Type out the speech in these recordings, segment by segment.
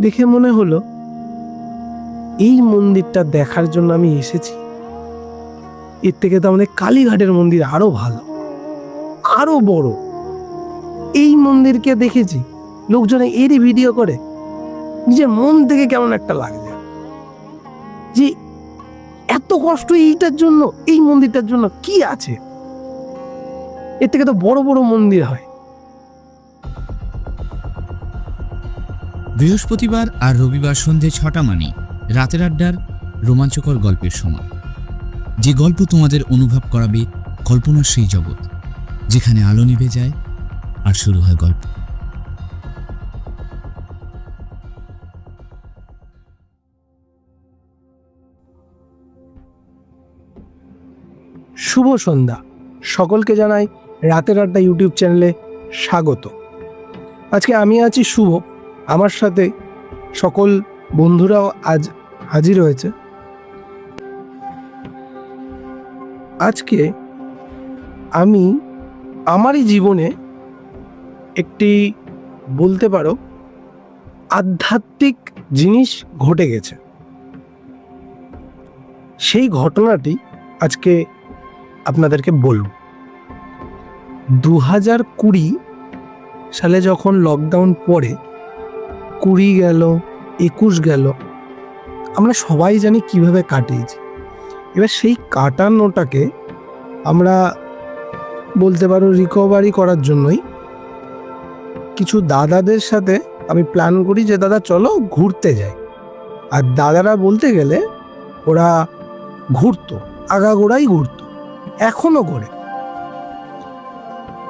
দেখে মনে হলো এই মন্দিরটা দেখার জন্য আমি এসেছি। এর থেকে তো আমাদের কালীঘাটের মন্দির আরো ভালো, আরো বড়। এই মন্দিরকে দেখেছি, লোকজনে এরই ভিডিও করে, নিজের মন থেকে কেমন একটা লাগছে যে এত কষ্ট এইটার জন্য, এই মন্দিরটার জন্য কি আছে? এর থেকে তো বড় বড় মন্দির হয়। বৃহস্পতিবার আর রবিবার সন্ধে 6টা মানে রাতের আড্ডার রোমাঞ্চকর গল্পের সময়। যে গল্প তোমাদের অনুভব করাবে কল্পনার সেই জগৎ, যেখানে আলো নিভে যায় আর শুরু হয় গল্প। শুভ সন্ধ্যা সকলকে জানাই রাতের আড্ডা ইউটিউব চ্যানেলে স্বাগত। আজকে আমি আছি শুভ, আমার সাথে সকল বন্ধুরাও আজ হাজির হয়েছে। আজকে আমি আমারই জীবনে একটি, বলতে পারো, আধ্যাত্মিক জিনিস ঘটে গেছে। সেই ঘটনাটি আজকে আপনাদেরকে বলব। 2020 সালে যখন লকডাউন পড়ে, 20 গেল, 21 গেল, আমরা সবাই জানি কিভাবে কাটিয়েছি। এবার সেই কাটানোটাকে আমরা, বলতে পারো, রিকভারি করার জন্যই কিছু দাদাদের সাথে আমি প্ল্যান করি যে দাদা চলো ঘুরতে যাই। আর দাদারা বলতে গেলে ওরা ঘুরতো, আগাগোড়াই ঘুরতো, এখনো করে।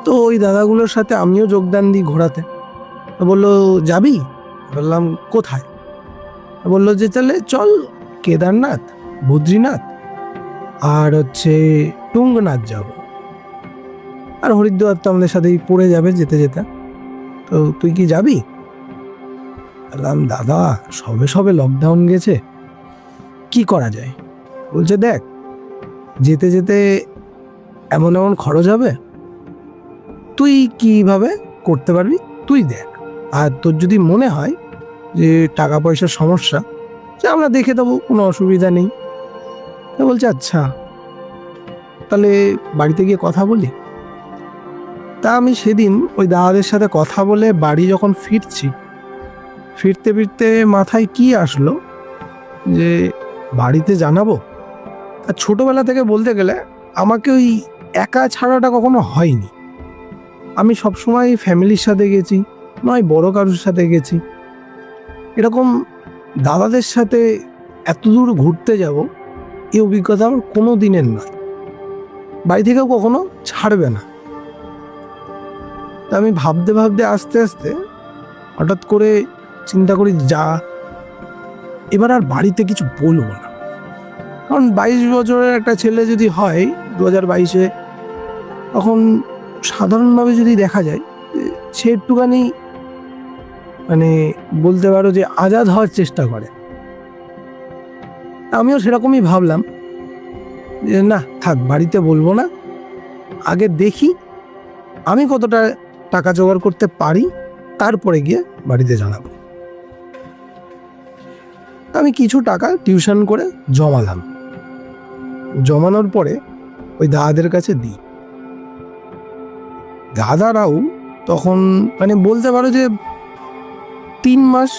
তো ওই দাদাগুলোর সাথে আমিও যোগদান দিই ঘোরাতে। বললো যাবি? বললাম কোথায়? বললো যে তাহলে চল কেদারনাথ, বদ্রীনাথ আর টুঙ্গনাথ যাব। আর হরিদ্বার তো আমাদের সাথেই পড়ে যাবে যেতে যেতে। তো তুই কি যাবি? বললাম দাদা সবে সবে লকডাউন গেছে, কি করা যায়? বলছে দেখ, যেতে যেতে এমন এমন খরচ হবে, তুই কিভাবে করতে পারবি তুই দেখ। আর তোর যদি মনে হয় যে টাকা পয়সার সমস্যা, যে আমরা দেখে দেবো, কোনো অসুবিধা নেই। তা বলছে আচ্ছা তাহলে বাড়িতে গিয়ে কথা বলি। তা আমি সেদিন ওই দাদাদের সাথে কথা বলে বাড়ি যখন ফিরছি, ফিরতে ফিরতে মাথায় কি আসলো যে বাড়িতে জানাবো। আর ছোটবেলা থেকে বলতে গেলে আমাকে ওই একা ছাড়াটা কখনো হয়নি। আমি সবসময় ফ্যামিলির সাথে গেছি, নয় বড় কারোর সাথে গেছি। এরকম দাদাদের সাথে এত দূর ঘুরতে যাব, এই অভিজ্ঞতা আমার কোনো দিনের নয়। বাড়ি থেকেও কখনো ছাড়বে না। তা আমি ভাবতে ভাবতে আস্তে আস্তে হঠাৎ করে চিন্তা করি, যা এবার আর বাড়িতে কিছু বলবো না। কারণ 22 বছরের একটা ছেলে যদি হয় 2022-এ, তখন সাধারণভাবে যদি দেখা যায় সে একটুখানি, মানে বলতে পারো যে আজাদ হওয়ার চেষ্টা করে। আমিও সেরকমই ভাবলাম যে না থাক, বাড়িতে বলবো না, আগে দেখি আমি কতটা টাকা জোগাড় করতে পারি, তারপরে গিয়ে বাড়িতে জানাবো। আমি কিছু টাকা টিউশন করে জমালাম। জমানোর পরে ওই দাদাদের কাছে দিই। দাদারাও তখন, মানে বলতে পারো যে 3 মাস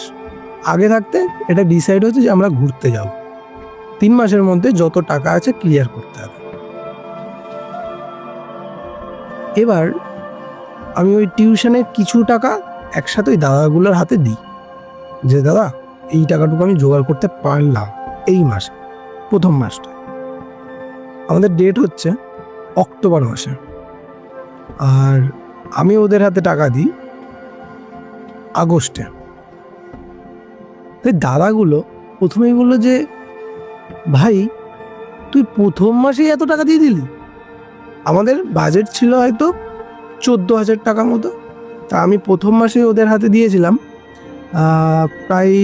আগে থাকতে এটা ডিসাইড হয়েছে যে আমরা ঘুরতে যাব। 3 মাসের মধ্যে যত টাকা আছে ক্লিয়ার করতে হবে। এবার আমি ওই টিউশনের কিছু টাকা একসাথে ওই দাদাগুলোর হাতে দিই যে দাদা এই টাকাটুকু আমি জোগাড় করতে পারলাম এই মাসে, প্রথম মাসটা। আমাদের ডেট হচ্ছে অক্টোবর মাসে, আর আমি ওদের হাতে টাকা দিই আগস্টে। তাই দাদাগুলো প্রথমেই বললো যে ভাই তুই প্রথম মাসেই এত টাকা দিয়ে দিলি। আমাদের বাজেট ছিল হয়তো 14,000 টাকা মতো। তা আমি প্রথম মাসে ওদের হাতে দিয়েছিলাম প্রায়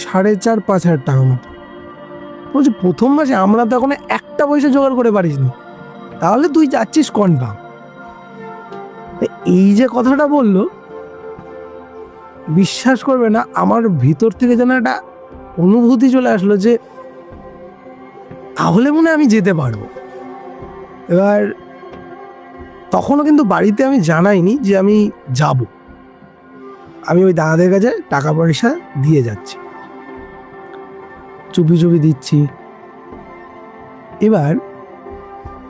4,500-5,000 টাকা মতো। বলছি প্রথম মাসে আমরা তো এখন একটা পয়সা জোগাড় করে পারিসনি, তাহলে তুই যাচ্ছিস কনফার্ম। এই যে কথাটা বললো, বিশ্বাস করবে না, আমার ভিতর থেকে যেন একটা অনুভূতি চলে আসলো যে তাহলে মনে হয় আমি যেতে পারবো। এবার তখনও কিন্তু বাড়িতে আমি জানাইনি যে আমি যাব। আমি ওই দাদাদের কাছে টাকা পয়সা দিয়ে যাচ্ছি, চুপি চুপি দিচ্ছি। এবার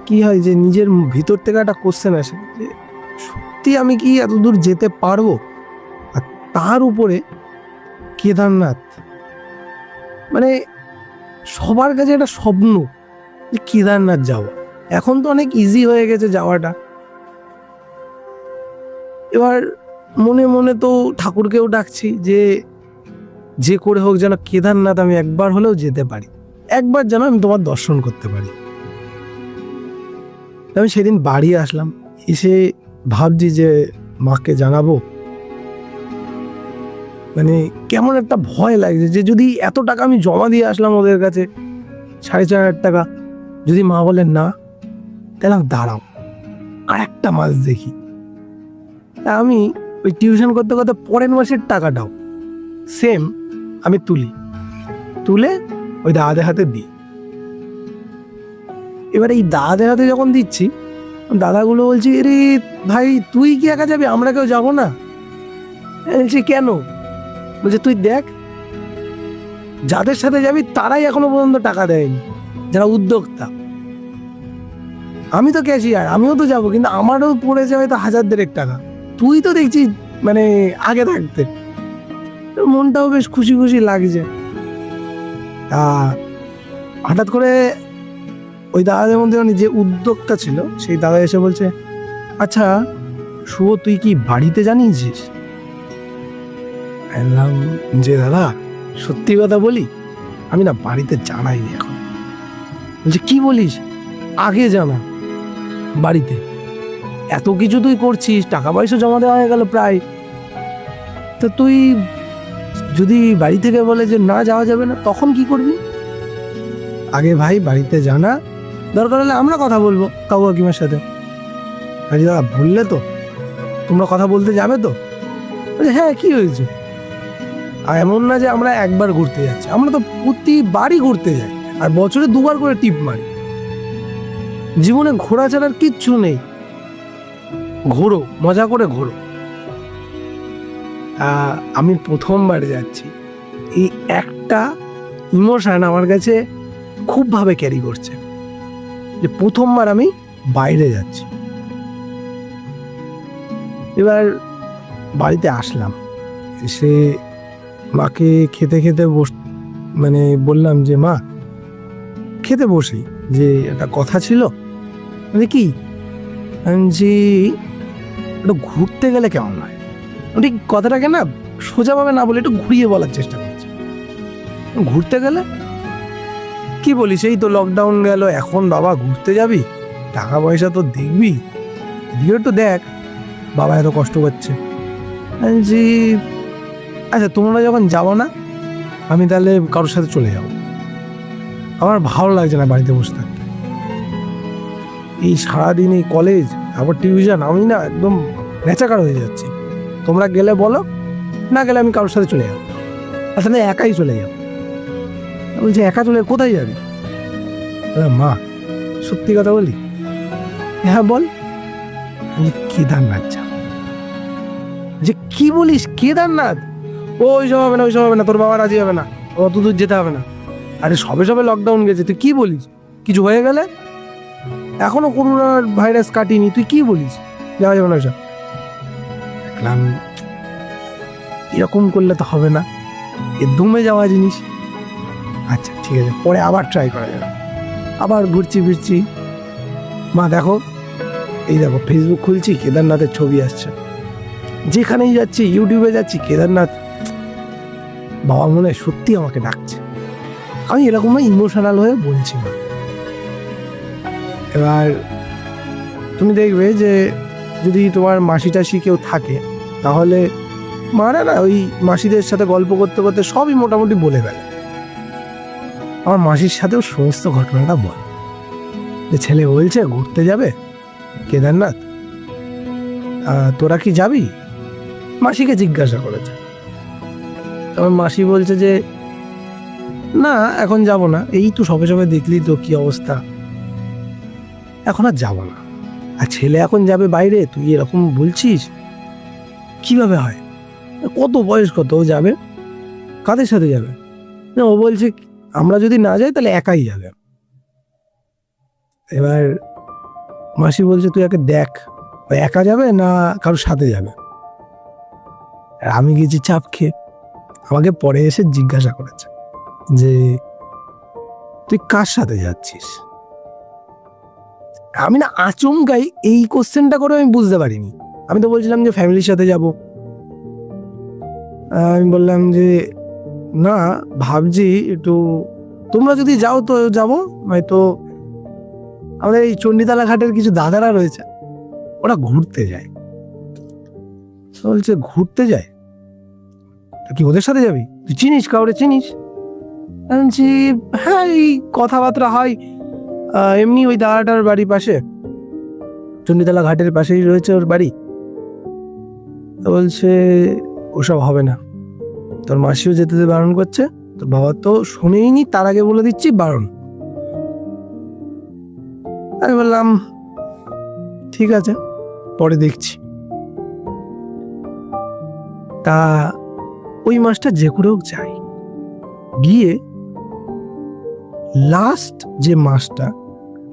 কি হয় যে নিজের ভিতর থেকে একটা কোশ্চেন আসে যে সত্যি আমি কি এত দূর যেতে পারবো? আর তার উপরে কেদারনাথ, মানে সবার কাছে একটা স্বপ্ন যে কেদারনাথ যাওয়া। এখন তো অনেক ইজি হয়ে গেছে যাওয়াটা। এবার মনে মনে তো ঠাকুরকেও ডাকছি যে করে হোক যেন কেদারনাথ আমি একবার হলেও যেতে পারি, একবার যেন আমি তোমার দর্শন করতে পারি। আমি সেদিন বাড়ি আসলাম, এসে ভাবছি যে মাকে জানাবো। মানে কেমন একটা ভয় লাগছে যে যদি এত টাকা আমি জমা দিয়ে আসলাম ওদের কাছে, 4,500 টাকা, যদি মা বলেন না, তাহলে দাঁড়াও আর একটা মাস দেখি। তা আমি ওই টিউশন করতে করতে পরের মাসের টাকাটাও সেম আমি তুলে ওই দাদাদের হাতে দিই। এবার এই দাদাদের হাতে যখন দিচ্ছি, দাদাগুলো বলছি, রে ভাই তুই কি একা যাবি, আমরা কেউ যাবো না? বলছি কেন? বলছে তুই দেখ, যাদের সাথে যাবি তারাই এখনো পর্যন্ত টাকা দেয়নি, যারা উদ্যোক্তা। আমি তো ক্যাশিয়ার, আমিও তো যাবো, কিন্তু আমারও পড়েছে হয়তো 1,000 টাকা। তুই তো দেখছি মানে আগে থাকতে, মনটাও বেশ খুশি খুশি লাগছে। হঠাৎ করে ওই দাদাদের মধ্যে যে উদ্যোক্তা ছিল সেই দাদা এসে বলছে, আচ্ছা শুভ, তুই কি বাড়িতে জানিয়েছিস? বললাম যে দাদা সত্যি কথা বলি, আমি না বাড়িতে জানাইনি এখন। বলছে কি বলিস, আগে জানা বাড়িতে, এত কিছু তুই করছিস, টাকা পয়সা জমা দেওয়া হয়ে গেল প্রায়, তো তুই যদি বাড়ি থেকে বলে যে না যাওয়া যাবে না, তখন কি করবি? আগে ভাই বাড়িতে জানা, দরকার হলে আমরা কথা বলবো কাকু কাকিমার সাথে। আরে দাদা বললে তো, তোমরা কথা বলতে যাবে তো? হ্যাঁ কি হয়েছে? আর এমন না যে আমরা একবার ঘুরতে যাচ্ছি, আমরা তো প্রতিবারই ঘুরতে যাই, আর বছরে 2বার করে টিপ মারি। জীবনে ঘোরা ছাড়ার কিচ্ছু নেই, ঘোরো, মজা করে ঘোরো। আমি প্রথমবার যাচ্ছি, এই একটা ইমোশন আমার কাছে খুব ভাবে ক্যারি করছে যে প্রথমবার আমি বাইরে যাচ্ছি। এবার বাড়িতে আসলাম, এসে মাকে খেতে খেতে মানে বললাম যে মা খেতে বসি, যে একটা কথা ছিল। মানে কি, যে একটু ঘুরতে গেলে কেমন হয়। ঠিক কথাটাকে না সোজাভাবে না বলে একটু ঘুরিয়ে বলার চেষ্টা করছি। ঘুরতে গেলে কি বলিস, এই তো লকডাউন গেল, এখন বাবা ঘুরতে যাবি, টাকা পয়সা তো দেখবি, এদিকে একটু দেখ, বাবা এত কষ্ট করছে। জি আচ্ছা, তোমরা যখন যাবো না, আমি তাহলে কারোর সাথে চলে যাবো, আমার ভালো লাগছে না বাড়িতে বসে থাকতে। এই সারাদিন এই কলেজ, আবার টিউশন, আমি না একদম নেচাকার হয়ে যাচ্ছি। তোমরা গেলে বলো, না গেলে আমি কারোর সাথে চলে যাবো, আসলে একাই চলে যাবো। বলছি একা চলে কোথায় যাবি? মা সত্যি কথা বলি, হ্যাঁ বল। কেদারনাথ যাব। যে কি বলিস, কেদারনাথ? ওইসব হবে না, ওইসব হবে না, তোর বাবা রাজি হবে না, অত দূর যেতে হবে না। আরে সবে সবে লকডাউন গেছে, তুই কি বলিস? কিছু হয়ে গেলে, এখনো করোনা ভাইরাস কাটিনি, তুই কি বলিস? যাওয়া যাবে না ওইসব। দেখলাম এরকম করলে তো হবে না, এ দমে যাওয়া জিনিস। আচ্ছা ঠিক আছে, পরে আবার ট্রাই করা যাবে। আবার ঘুরছি ফিরছি, মা দেখো, এই দেখো ফেসবুক খুলছি, কেদারনাথের ছবি আসছে, যেখানেই যাচ্ছি, ইউটিউবে যাচ্ছি, কেদারনাথ। বাবা মনে হয় সত্যি আমাকে ডাকছে। আমি এরকম ইমোশনাল হয়ে বলছি না। এবার তুমি দেখবে যে যদি তোমার মাসি টাসি কেউ থাকে, তাহলে মারা না ওই মাসিদের সাথে গল্প করতে করতে সবই মোটামুটি বলে ফেলে। আমার মাসির সাথেও সমস্ত ঘটনাটা বল, যে ছেলে বলছে ঘুরতে যাবে কেদারনাথ, তোরা কি যাবি? মাসিকে জিজ্ঞাসা করেছে। আমার মাসি বলছে যে না এখন যাব না, এই তো সবে সবে দেখলি তো কি অবস্থা, এখন আর যাব না। আর ছেলে এখন যাবে বাইরে, তুই এরকম বলছিস কিভাবে হয়? কত বয়স কত, ও যাবে কাদের সাথে যাবে? না, ও বলছে আমরা যদি না যাই তাহলে একাই যাবে। এবার মাসি বলছে তুই একে দেখ, ও একা যাবে না কারোর সাথে যাবে। আর আমি গেছি চাপ খেয়ে। আমাকে পরে এসে জিজ্ঞাসা করেছে যে তুই কার সাথে যাচ্ছিস। আমি না আচমকাই এই কোশ্চেনটা করে আমি বুঝতে পারিনি। আমি তো বলছিলাম যে ফ্যামিলির সাথে যাব। আমি বললাম যে না, ভাবছি একটু তোমরা যদি যাও তো যাবো, নয়তো আমাদের এই চণ্ডীতলা ঘাটের কিছু দাদারা রয়েছে, ওরা ঘুরতে যায়। বলছে ঘুরতে যায়, তো কি ওদের সাথে যাবি? তুই চিনিস কাউরে, চিনিস? আমি বলছি হ্যাঁ, এই কথাবার্তা হয়, এমনি ওই দাদাটার বাড়ির পাশে, চণ্ডীতলা ঘাটের পাশেই রয়েছে ওর বাড়ি। তো বলছে ওসব হবে না, তোর মাসিও যেতে বারণ করছে, তোর বাবা তো শুনেইনি, তার আগে বলে দিচ্ছি বারণ। আমি বললাম ঠিক আছে, পরে দেখছি। তা ওই মাসটা যে করেও যাই, গিয়ে লাস্ট যে মাসটা,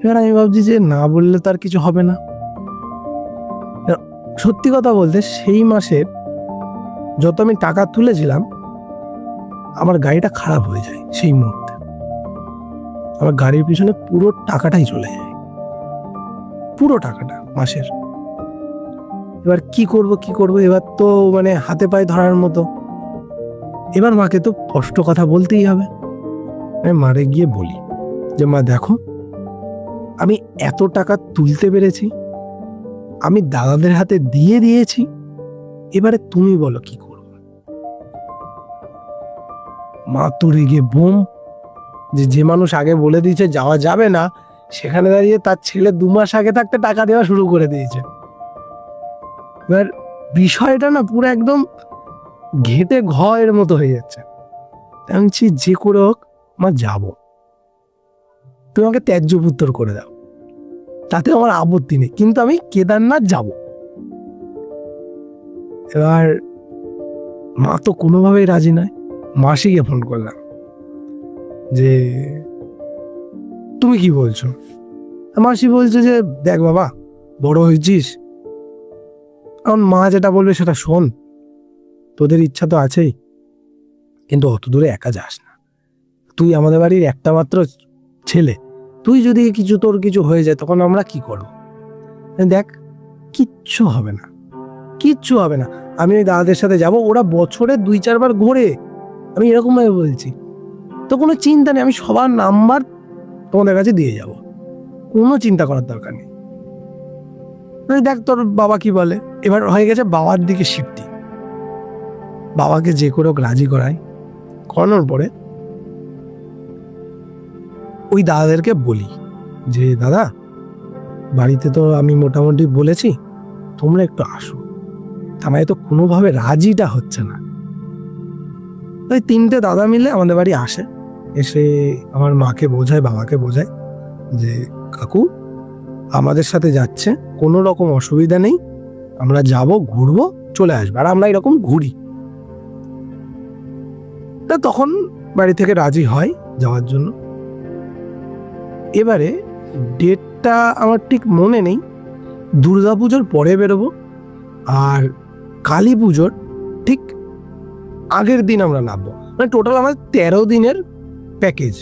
এবার আমি ভাবছি যে না বললে তার কিছু হবে না। সত্যি কথা বলতে সেই মাসের যত আমি টাকা তুলেছিলাম, আমার গাড়িটা খারাপ হয়ে যায় সেই মুহূর্তে। আমার গাড়ির পিছনে পুরো টাকাটাই চলে যায়, পুরো টাকাটা মাসের। এবার কি করব, এবার তো মানে হাতে পায়ে ধরার মতো। এবার মাকে তো স্পষ্ট কথা বলতেই হবে। আমি মারে গিয়ে বলি যে মা দেখো, আমি এত টাকা তুলতে পেরেছি, আমি দাদাদের হাতে দিয়ে দিয়েছি, এবারে তুমি বলো কি করব। মা তো রেগে বোম, যে মানুষ আগে বলে দিয়েছে যাওয়া যাবে না, সেখানে দাঁড়িয়ে তার ছেলে 2 মাস আগে থাকতে টাকা দেওয়া শুরু করে দিয়েছে। এবার বিষয়টা না পুরো একদম ঘেঁটে ঘয়ের মতো হয়ে যাচ্ছে। আমি বলছি যে করে হোক মা যাবো, তুমি আমাকে ত্যায্য পুত্র করে দাও, তাতে আমার আপত্তি নেই, কিন্তু আমি কেদারনাথ যাব। এবার মা তো কোনোভাবেই রাজি নয়। মাসিকে ফোন করলাম যে তুমি কি বলছো? মাসি বলছে যে দেখ বাবা, বড় হয়েছিস, এখন মা যেটা বলবে সেটা শোন, তোদের ইচ্ছা তো আছেই, কিন্তু অত দূরে একা যাস না, তুই আমাদের বাড়ির একটা মাত্র ছেলে, তুই যদি তোর কিছু হয়ে যায় তখন আমরা কি করব? দেখ কিচ্ছু হবে না, কিচ্ছু হবে না, আমি ওই দাদাদের সাথে যাব, ওরা বছরে 2-4 বার ঘোরে, আমি এরকম ভাবে বলছি, তো কোনো চিন্তা নেই, আমি সবার নাম্বার তোমাদের কাছে দিয়ে যাব, কোনো চিন্তা করার দরকার নেই। দেখ তোর বাবা কি বলে। এবার হয়ে গেছে বাবার দিকে শিফটি, বাবাকে যে করে হোক রাজি করানোর পরে ওই দাদাদেরকে বলি যে দাদা, বাড়িতে তো আমি মোটামুটি বলেছি, তোমরা একটু আসো। আমায় তো কোনোভাবে রাজিটা হচ্ছে না। ওই 3টে দাদা মিলে আমাদের বাড়ি আসে, এসে আমার মাকে বোঝায়, বাবাকে বোঝায় যে কাকু আমাদের সাথে যাচ্ছে, কোনো রকম অসুবিধা নেই, আমরা যাব, ঘুরবো, চলে আসবো, আর আমরা এরকম ঘুরি। তা তখন বাড়ি থেকে রাজি হয় যাওয়ার জন্য। এবারে ডেটটা আমার ঠিক মনে নেই, দুর্গাপুজোর পরে বেরোবো, আর কালী পুজোর ঠিক আগের দিন আমরা নামবো। মানে টোটাল আমাদের 13 দিনের প্যাকেজ,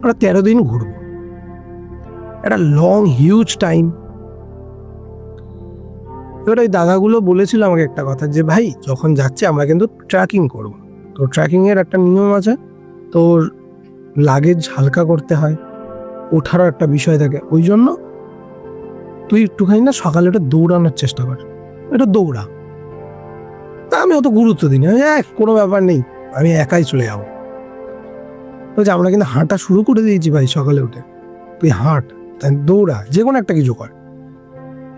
আমরা 13 দিন ঘুরবো, একটা লং হিউজ টাইম। এবার ওই দাদাগুলো বলেছিল আমাকে একটা কথা যে ভাই যখন যাচ্ছে আমরা কিন্তু ট্র্যাকিং করবো, তো ট্র্যাকিংয়ের একটা নিয়ম আছে, তোর লাগেজ হালকা করতে হয়, ওঠারও একটা বিষয় থাকে, ওই জন্য তুই একটুখানি না সকালে ওটা দৌড়ানোর চেষ্টা কর, এটা দৌড়া। তা আমি অত গুরুত্ব দিই না, কোনো ব্যাপার নেই, আমি একাই চলে যাবো। বলছে আমরা কিন্তু হাঁটা শুরু করে দিয়েছি ভাই, সকালে উঠে তুই হাঁট, তাই দৌড়া, যে কোনো একটা কিছু কর।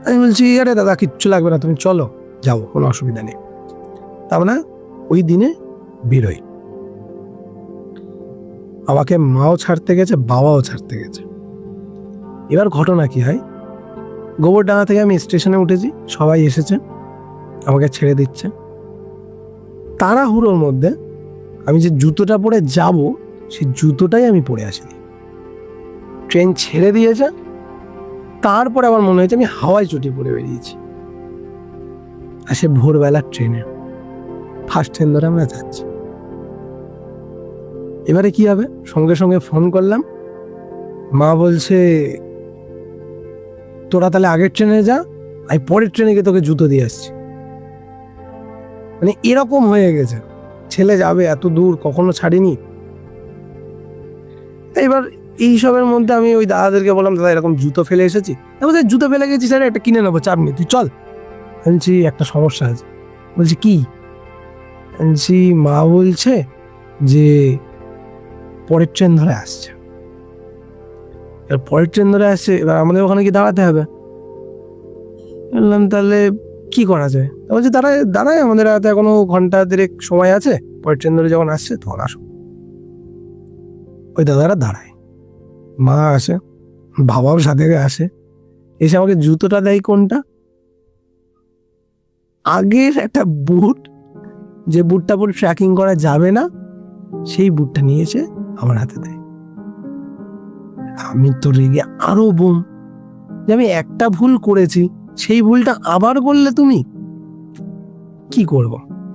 আমি বলছি আরে দাদা কিচ্ছু লাগবে না, তুমি চলো, যাবো, কোনো অসুবিধা নেই। তার মানে ওই দিনে বেরোই। আমাকে মাও ছাড়তে গেছে, বাবাও ছাড়তে গেছে। এবার ঘটনা কি হয়, গোবরডাঙ্গা থেকে আমি স্টেশনে উঠেছি, সবাই এসেছে, আমাকে ছেড়ে দিচ্ছে। তাড়াহুড়োর মধ্যে আমি যে জুতোটা পরে যাব, সেই জুতোটাই আমি পরে আসিনি। ট্রেন ছেড়ে দিয়েছে, তারপরে আমার মনে হয়েছে আমি হাওয়ায় চটি পরে বেরিয়েছি। আর সে ভোরবেলার ট্রেনে, ফার্স্ট ট্রেন ধরে আমরা যাচ্ছি। এবারে কি হবে, সঙ্গে সঙ্গে ফোন করলাম, মা বলছে তোরা তাহলে আগের ট্রেনে যা, আমি পরের ট্রেনে গিয়ে তোকে জুতো দিয়ে আসছি। মানে এরকম হয়ে গেছে, ছেলে যাবে এত দূর, কখনো ছাড়িনি। এবার এইসবের মধ্যে আমি ওই দাদাদেরকে বললাম, দাদা এরকম জুতো ফেলে এসেছি। বলছে জুতো ফেলে গেছি স্যার, একটা কিনে নেবো, চাপ নেই, তুই চল। বলছি একটা সমস্যা আছে। বলছি কি? বলছি মা বলছে যে পরের ট্রেন ধরে আসছে। এবার পরের ট্রেন ধরে আসছে, এবার আমাদের ওখানে কি দাঁড়াতে হবে। বললাম তাহলে কি করা যায়? বলছে দাঁড়ায় আমাদের হাতে এখনো ঘন্টা দেড়েক সময় আছে, পরের ট্রেন ধরে যখন আসছে তখন আসো। ওই দাদারা দাঁড়ায়, মা আসে, বাবাও সাথে আসে, এসে আমাকে জুতোটা দেয় কোনটা, আগের একটা বুট, যে বুটটা পরে ট্র্যাকিং করা যাবে না, সেই বুটটা নিয়েছে আমার হাতে দেয়। আমি তো রেগে আরো বোম, যে আমি একটা ভুল করেছি, সেই ভুলটা আবার করলে তুমি। কি করব,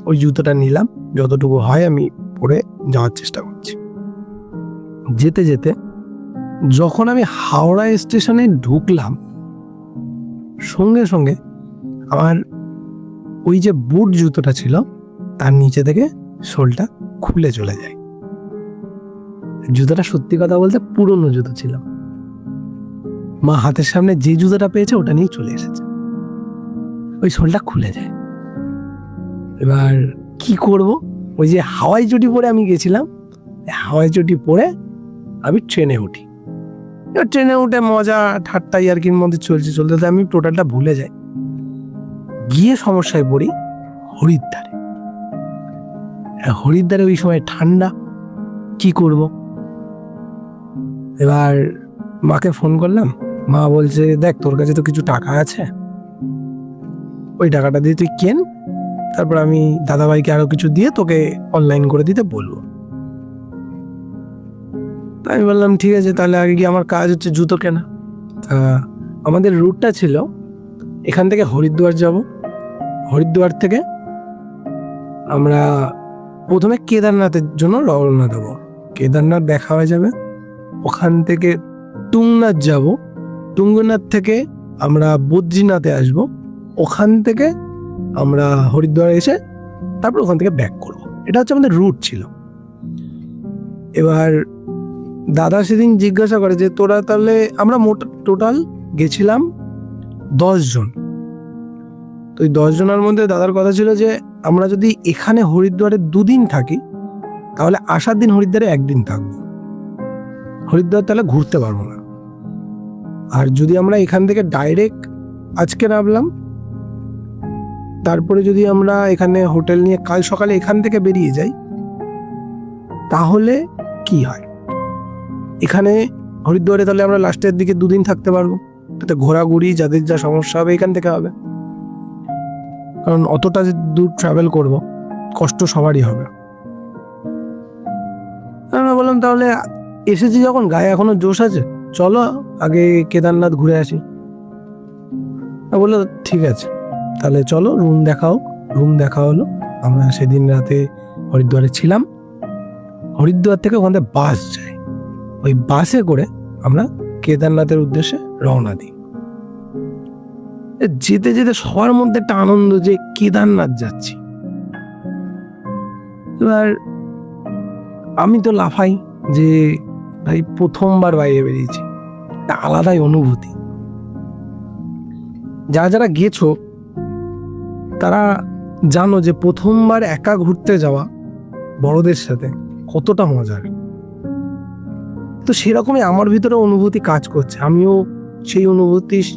ওই জুতোটা নিলাম, যতটুকু হয় আমি পরে যাওয়ার চেষ্টা করছি। যেতে যেতে যখন আমি হাওড়া স্টেশনে ঢুকলাম, সঙ্গে সঙ্গে আমার ওই যে বুট জুতোটা ছিল তার নিচে থেকে সোলটা খুলে চলে যায়। জুতোটা সত্যি কথা বলতে পুরনো জুতো ছিল, মা হাতের সামনে যে জুতোটা পেয়েছে ওটা নিয়ে চলে এসেছে, ওই সোলটা খুলে যায়। এবার কি করব, ওই যে হাওয়াই চটি পরে আমি গেছিলাম, হাওয়াই চটি পরে আমি ট্রেনে উঠি। এবার ট্রেনে উঠে মজা ঠাট্টা ইয়ার্কির মধ্যে চলতে চলতে আমি টোটালটা ভুলে যাই। গিয়ে সমস্যায় পড়ি হরিদ্বারে। হরিদ্বারে ওই সময় ঠান্ডা, কি করব। এবার মাকে ফোন করলাম, মা বলছে দেখ তোর কাছে তো কিছু টাকা আছে, ওই টাকাটা দিয়ে তুই কেন, তারপর আমি দাদাভাইকে আরো কিছু দিয়ে তোকে অনলাইন করে দিতে বলবো। তাই আমি বললাম ঠিক আছে, তাহলে আগে গিয়ে আমার কাজ হচ্ছে জুতো কেনা। আমাদের রুটটা ছিল এখান থেকে হরিদ্বার যাব, হরিদ্বার থেকে আমরা প্রথমে কেদারনাথের জন্য রওনা দেব, কেদারনাথ দেখা হয়ে যাবে, ওখান থেকে তুঙ্গনাথ যাব, তুঙ্গনাথ থেকে আমরা বদ্রীনাথে আসব, ওখান থেকে আমরা হরিদ্বার এসে তারপর ওখান থেকে ব্যাক করব। এটা হচ্ছে আমাদের রুট ছিল। এবার দাদা সেদিন জিজ্ঞাসা করে যে তোরা তাহলে, আমরা টোটাল গেছিলাম 10 জন। তো ওই 10 জনের মধ্যে দাদার কথা ছিল যে আমরা যদি এখানে হরিদ্বারে 2 দিন থাকি, তাহলে আসার দিন হরিদ্বারে 1 দিন থাকবো, হরিদ্বার তাহলে ঘুরতে পারবো না। আর যদি আমরা এখান থেকে ডাইরেক্ট আজকে নামলাম, তারপরে যদি আমরা এখানে হোটেল নিয়ে কাল সকালে এখান থেকে বেরিয়ে যাই, তাহলে কি হয়, এখানে হরিদ্বারে তাহলে আমরা লাস্টের দিকে 2 দিন থাকতে পারবো, তাতে ঘোরাঘুরি যাদের যা সমস্যা হবে এখান থেকে হবে, কারণ অতটা দূর ট্রাভেল করব, কষ্ট সবারই হবে। আমরা বললাম তাহলে এসেছি যখন, গায়ে এখনো জোশ আছে, চলো আগে কেদারনাথ ঘুরে আসি। বললো ঠিক আছে তাহলে চলো, রুম দেখাও। রুম দেখা হলো। আমরা সেদিন রাতে হরিদ্বারে ছিলাম। হরিদ্বার থেকে ওখান থেকে বাস যায়, ওই বাসে করে আমরা কেদারনাথের উদ্দেশ্যে রওনা দিই। যেতে যেতে সবার মধ্যে একটা আনন্দ যে কেদারনাথ যাচ্ছি। এবার আমি তো লাফাই যে ভাই প্রথমবার বাইরে বেরিয়েছি, একটা আলাদাই অনুভূতি। যারা যারা গেছো তারা জানো যে প্রথমবার একা ঘুরতে যাওয়া বড়দের সাথে কতটা মজার। তো সেরকমই আমার ভিতরে অনুভূতি কাজ করছে, আমিও সেই অনুভূতির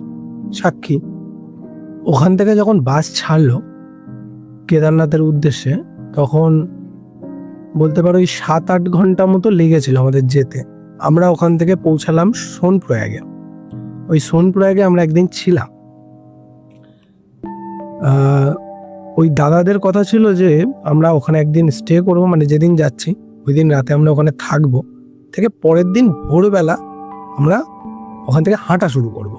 সাক্ষী। ওখান থেকে যখন বাস ছাড়লো কেদারনাথের উদ্দেশ্যে, তখন বলতে পারো ওই 7-8 ঘন্টা মতো লেগেছিল আমাদের যেতে। আমরা ওখান থেকে পৌঁছালাম সোনপ্রয়াগে। ওই সোনপ্রয়াগে আমরা একদিন ছিলাম। ওই দাদাদের কথা ছিল যে আমরা ওখানে একদিন স্টে করবো, মানে যেদিন যাচ্ছি ওই দিন রাতে আমরা ওখানে থাকবো, থেকে পরের দিন ভোরবেলা আমরা ওখান থেকে হাঁটা শুরু করব।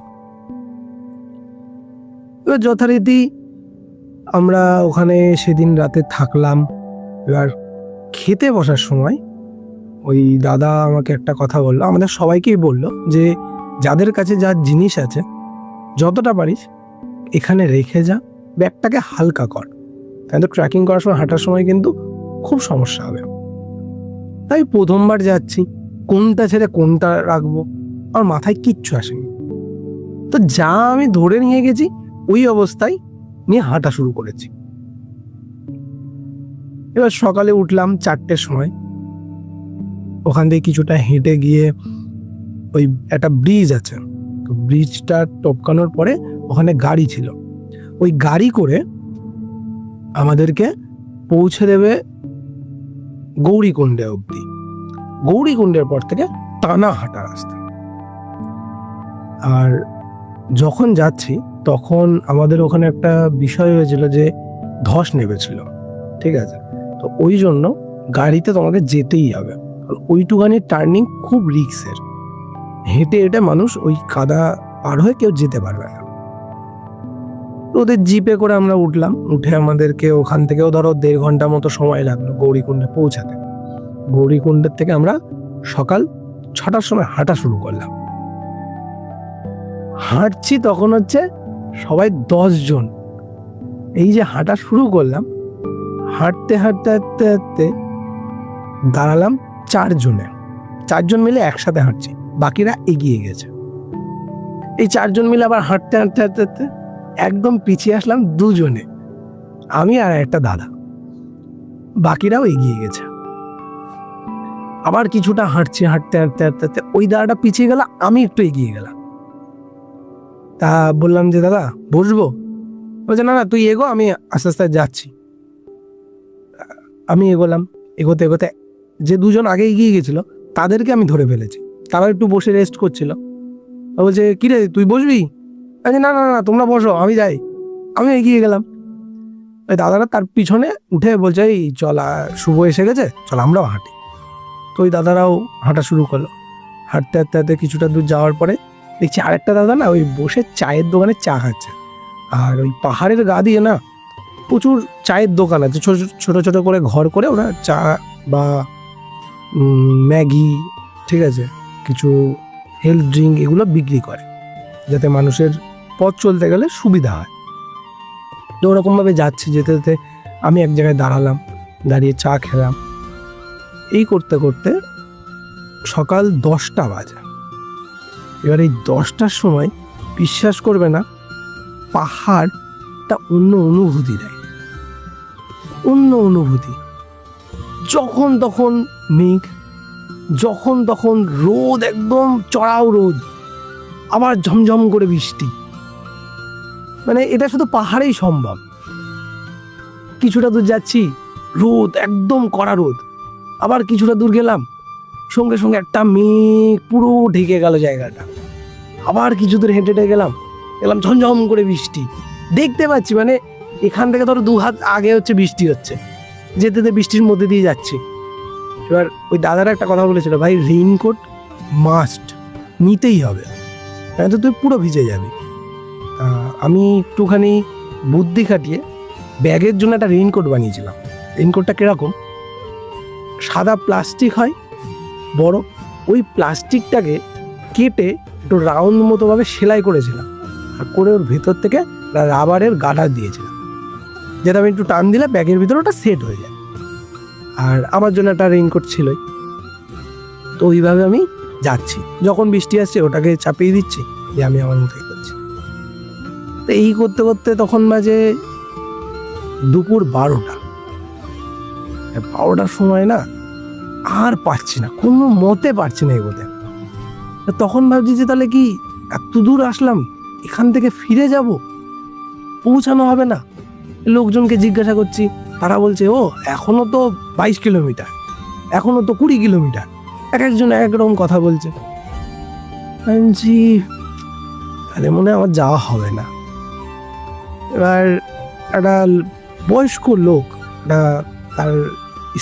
এবার যথারীতি আমরা ওখানে সেদিন রাতে থাকলাম। এবার খেতে বসার সময় ওই দাদা আমাকে একটা কথা বললো, আমাদের সবাইকেই বললো যে যাদের কাছে যা জিনিস আছে যতটা পারিস এখানে রেখে যা, ব্যাগটাকে হালকা কর, তাই তো ট্রেকিং করার সময় হাঁটার সময় কিন্তু খুব সমস্যা হবে। তাই প্রথমবার যাচ্ছি, কোনটা ছেড়ে কোনটা রাখবো আমার মাথায় কিচ্ছু আসেনি। তো যা আমি ধরে নিয়ে গেছি ওই অবস্থায় নিয়ে হাঁটা শুরু করেছি। এবার সকালে উঠলাম 4টের সময়, ওখান থেকে কিছুটা হেঁটে গিয়ে ওই একটা ব্রিজ আছে, তো ব্রিজটা টপকানোর পরে ওখানে গাড়ি ছিল, ওই গাড়ি করে আমাদেরকে পৌঁছে দেবে গৌরীকুণ্ডে অবধি। গৌরীকুণ্ডের পর থেকে টানা হাঁটা রাস্তা। আর যখন যাচ্ছি তখন আমাদের ওখানে একটা বিষয় হয়েছিল যে ধস নেমেছিল, ঠিক আছে, তো ওই জন্য গাড়িতে তোমাকে যেতেই হবে। ওইটুখানি টার্নিং খুব রিস্কের, হেঁটে হেঁটে মানুষ ওই কাদা পার হয়ে কেউ যেতে পারবে না। তো ওদের জিপে করে আমরা উঠলাম, উঠে আমাদেরকে ওখান থেকেও ধরো 1.5 ঘন্টা মতো সময় লাগলো গৌরীকুণ্ডে পৌঁছাতে। গৌরীকুণ্ডের থেকে আমরা সকাল 6টার সময় হাঁটা শুরু করলাম। হাঁটছি তখন হচ্ছে সবাই 10 জন। এই যে হাঁটা শুরু করলাম, হাঁটতে হাঁটতে হাঁটতে হাঁটতে দাঁড়ালাম 4 জনে। 4 জন মিলে একসাথে হাঁটছি, বাকিরা এগিয়ে গেছে। এই 4 জন মিলে আবার হাঁটতে হাঁটতে হাঁটতে হাঁটতে একদম পিছিয়ে আসলাম 2 জনে, আমি আর একটা দাদা, বাকিরাও এগিয়ে গেছে। আবার কিছুটা হাঁটছি, হাঁটতে হাঁটতে হাঁটতে হাঁটতে ওই দাদাটা পিছিয়ে গেল, আমি একটু এগিয়ে গেলাম। তা বললাম যে দাদা বসবো? বলছে না না তুই এগো, আমি আস্তে আস্তে যাচ্ছি। আমি এগোলাম, এগোতে এগোতে যে 2 জন আগে এগিয়ে গেছিল তাদেরকে আমি ধরে ফেলেছি, তারা একটু বসে রেস্ট করছিল। বলছে কিরে তুই বসবি? আচ্ছা না না না তোমরা বসো, আমি যাই। আমি এগিয়ে গেলাম, ওই দাদারা তার পিছনে উঠে বলছে এই চল শুভ এসে গেছে, চল আমরাও হাঁটি। তো ওই দাদারাও হাঁটা শুরু করলো। হাঁটতে হাঁটতে হাঁটতে কিছুটা দূর যাওয়ার পরে দেখছি আরেকটা দাদা না ওই বসে চায়ের দোকানে চা খাচ্ছে। আর ওই পাহাড়ের গা দিয়ে না প্রচুর চায়ের দোকান আছে, ছোট ছোট ছোট করে ঘর করে ওরা চা বা ম্যাগি, ঠিক আছে, কিছু হেলথ ড্রিঙ্ক এগুলো বিক্রি করে, যাতে মানুষের পথ চলতে গেলে সুবিধা হয়। তো ওরকমভাবে যাচ্ছি, যেতে যেতে আমি এক জায়গায় দাঁড়ালাম, দাঁড়িয়ে চা খেলাম। এই করতে করতে সকাল 10টা বাজে। এবার এই 10টার সময় বিশ্বাস করবে না, পাহাড়টা অন্য অনুভূতি দেয়, অন্য অনুভূতি। যখন তখন মেঘ, যখন তখন রোদ, একদম চড়াও রোদ, আবার ঝমঝম করে বৃষ্টি। মানে এটা শুধু পাহাড়েই সম্ভব। কিছুটা দূর যাচ্ছি, রোদ, একদম কড়া রোদ। আবার কিছুটা দূর গেলাম, সঙ্গে সঙ্গে একটা মেঘ পুরো ঢেকে গেল জায়গাটা। আবার কিছু দূর হেঁটে হেঁটে গেলাম ঝমঝম করে বৃষ্টি দেখতে পাচ্ছি। মানে এখান থেকে ধরো 2 হাত আগে হচ্ছে বৃষ্টি হচ্ছে, যেতে যেতে বৃষ্টির মধ্যে দিয়ে যাচ্ছি। এবার ওই দাদারা একটা কথা বলেছিল, ভাই রেইনকোট মাস্ট নিতেই হবে, তাই তো তুই পুরো ভিজে যাবি। আমি একটুখানি বুদ্ধি খাটিয়ে ব্যাগের জন্য একটা রেইনকোট বানিয়েছিলাম। রেইনকোটটা কীরকম, সাদা প্লাস্টিক হয় বড়, ওই প্লাস্টিকটাকে কেটে একটু রাউন্ড মতোভাবে সেলাই করেছিলাম, আর করে ওর ভেতর থেকে রাবারের গার্ডার দিয়েছিলাম, যেটা আমি একটু টান দিলে ব্যাগের ভিতরে ওটা সেট হয়ে যায়। আর আমার জন্য একটা রেইনকোট ছিলই। তো ওইভাবে আমি যাচ্ছি, যখন বৃষ্টি আসছে ওটাকে চাপিয়ে দিচ্ছি, যে আমি আমার মতোই করছি। তো এই করতে করতে তখন বাজে দুপুর 12টা। 12টার সময় না আর পারছি না, কোনো মতে পারছি না এগোতে। তখন ভাবছি যে তাহলে কি এত দূর আসলাম, এখান থেকে ফিরে যাব, পৌঁছানো হবে না। লোকজনকে জিজ্ঞাসা করছি, তারা বলছে ও এখনো তো 22 কিলোমিটার। এখনো তো 20 কিলোমিটার। এক একজন এক এক রকম কথা বলছে। আমি বলছি তাহলে মনে হয় আমার যাওয়া হবে না। এবার একটা বয়স্ক লোক তার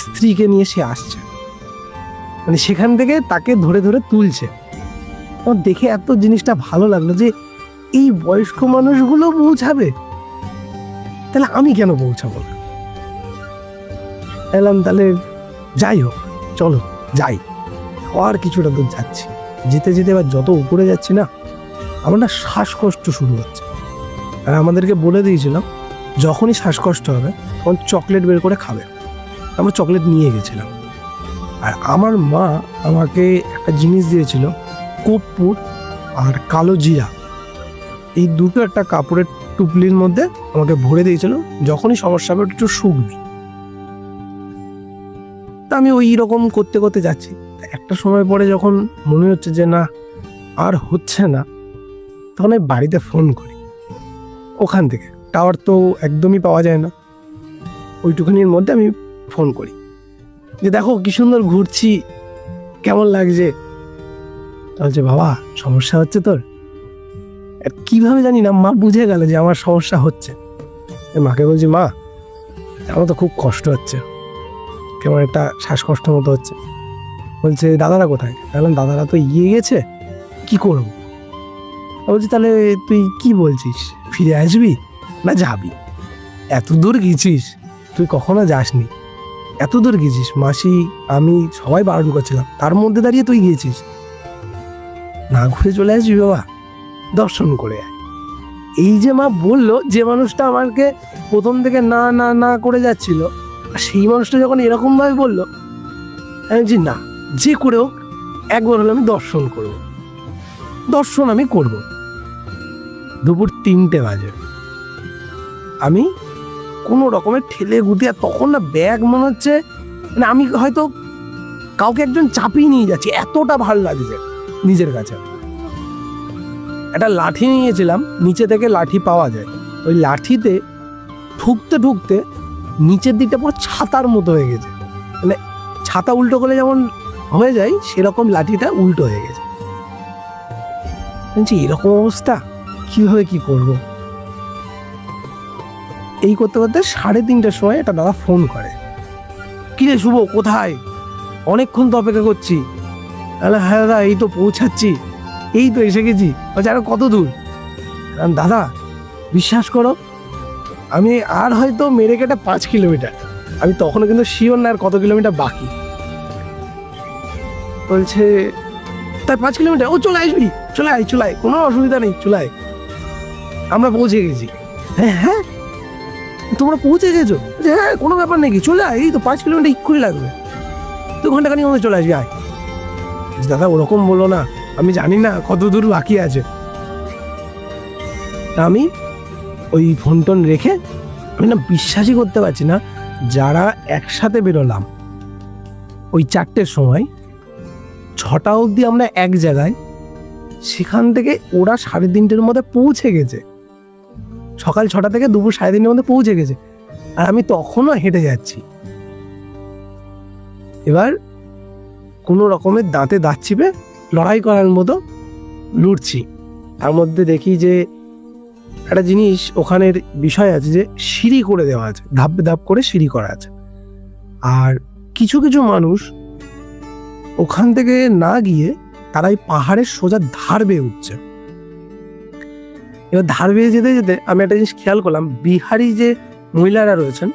স্ত্রীকে নিয়ে সে আসছে, মানে সেখান থেকে তাকে ধরে ধরে তুলছে। আমার দেখে এত জিনিসটা ভালো লাগলো যে এই বয়স্ক মানুষগুলো পৌঁছাবে, তাহলে আমি কেন পৌঁছাবো না? এলাম তাহলে যাই হোক, চলো যাই। আর কিছুটা দূর যাচ্ছি, যেতে যেতে এবার যত উপরে যাচ্ছি না, আমার না শ্বাসকষ্ট শুরু হচ্ছে। আর আমাদেরকে বলে দিয়েছিলাম যখনই শ্বাসকষ্ট হবে তখন চকলেট বের করে খাবে। আমরা চকলেট নিয়ে গেছিলাম। আর আমার মা আমাকে একটা জিনিস দিয়েছিল, কর্পূর আর কালো জিরা, এই দুটো একটা কাপড়ের টুপলির মধ্যে আমাকে ভরে দিয়েছিল, যখনই সমস্যা হবে একটু শুকবি। তা আমি ওই রকম করতে করতে যাচ্ছি। একটা সময় পরে যখন মনে হচ্ছে যে না আর হচ্ছে না, তখন আমি বাড়িতে ফোন করি। ওখান থেকে টাওয়ার তো একদমই পাওয়া যায় না, ওইটুখানির মধ্যে আমি ফোন করি যে দেখো কি সুন্দর ঘুরছি, কেমন লাগছে। বলছে বাবা সমস্যা হচ্ছে তোর। আর কিভাবে জানি না মা বুঝে গেল যে আমার সমস্যা হচ্ছে। মাকে বলছি মা আমার তো খুব কষ্ট হচ্ছে, কেমন একটা শ্বাসকষ্ট মতো হচ্ছে। বলছে দাদারা কোথায়? বললাম দাদারা তো গেছে, কি করবো? বলছি তাহলে তুই কি বলছিস, ফিরে আসবি না যাবি? এত দূর গেছিস, তুই কখনো যাসনি, এত দূর গেছিস, মাসি আমি সবাই বারণ করছিলাম, তার মধ্যে দাঁড়িয়ে তুই গিয়েছিস। না ঘুরে চলে আসবি বাবা, দর্শন করে আয়। এই যে মা বললো, যে মানুষটা আমাকে প্রথম থেকে না না না করে যাচ্ছিল, সেই মানুষটা যখন এরকম ভাবে বললো, আমি যে না যে করে হোক একবার হলে আমি দর্শন করব, দর্শন আমি করব। দুপুর 3টে বাজে, আমি কোনো রকমের ঠেলে গুটিয়ে, তখন না ব্যাগ মনে হচ্ছে মানে আমি হয়তো কাউকে একজন চাপিয়ে নিয়ে যাচ্ছি, এতটা ভালো লাগছে নিজের কাছে। একটা লাঠি নিয়েছিলাম, নিচে থেকে লাঠি পাওয়া যায়, ওই লাঠিতে ঠুকতে ঠুকতে নিচের দিকটা পুরো ছাতার মতো হয়ে গেছে, মানে ছাতা উল্টো করলে যেমন হয়ে যায় সেরকম লাঠিটা উল্টো হয়ে গেছে। বলছি এরকম অবস্থা, কিভাবে কি করব? এই করতে করতে 3:30টার সময় একটা দাদা ফোন করে, কিরে শুভ কোথায়, অনেকক্ষণ তো অপেক্ষা করছি। হ্যাঁ দাদা এই তো পৌঁছাচ্ছি, এই তো এসে গেছি। বলছে আরো কত দূর? দাদা বিশ্বাস করো আমি আর হয়তো মেরে কেটে 5 কিলোমিটার, আমি তখনও কিন্তু শিওর না আর কত কিলোমিটার বাকি। বলছে তাই 5 কিলোমিটার? ও চলে আসবি, চলে আয় চলে আয়, কোনো অসুবিধা নেই, চলে আয়, আমরা পৌঁছে গেছি। হ্যাঁ হ্যাঁ তোমরা পৌঁছে গেছো? হ্যাঁ কোনো ব্যাপার নাকি, চলে আয়, এই তো 5 কিলোমিটার এক্ষুনি লাগবে, 2 ঘন্টাখানির মধ্যে চলে আসবি, আয়। দাদা ওরকম বলো না, আমি জানি না কত দূর বাকি আছে। আমি ওই ফোন টোন রেখে, আমি না বিশ্বাসই করতে পারছি না, যারা একসাথে বেরোলাম ওই 4টের সময়, 6টা অবধি আমরা এক জায়গায়, সেখান থেকে ওরা 3:30-র মধ্যে পৌঁছে গেছে, সকাল 6টা থেকে দুপুর 3:30-এর মধ্যে পৌঁছে গেছে, আর আমি তখনও হেঁটে যাচ্ছি। এবার কোনো রকমের দাঁতে দাঁত চিপে লড়াই করার মতো লুটছি। তার মধ্যে দেখি যে একটা জিনিস ওখানের বিষয় আছে, যে সিঁড়ি করে দেওয়া আছে, ধাপ ধাপ করে সিঁড়ি করা আছে, আর কিছু কিছু মানুষ ওখান থেকে না গিয়ে তারা এই পাহাড়ের সোজা ধার বেয়ে উঠছে। এবার ধার বেয়ে যেতে যেতে আমি একটা জিনিস খেয়াল করলাম, বিহারি যে মহিলারা রয়েছেন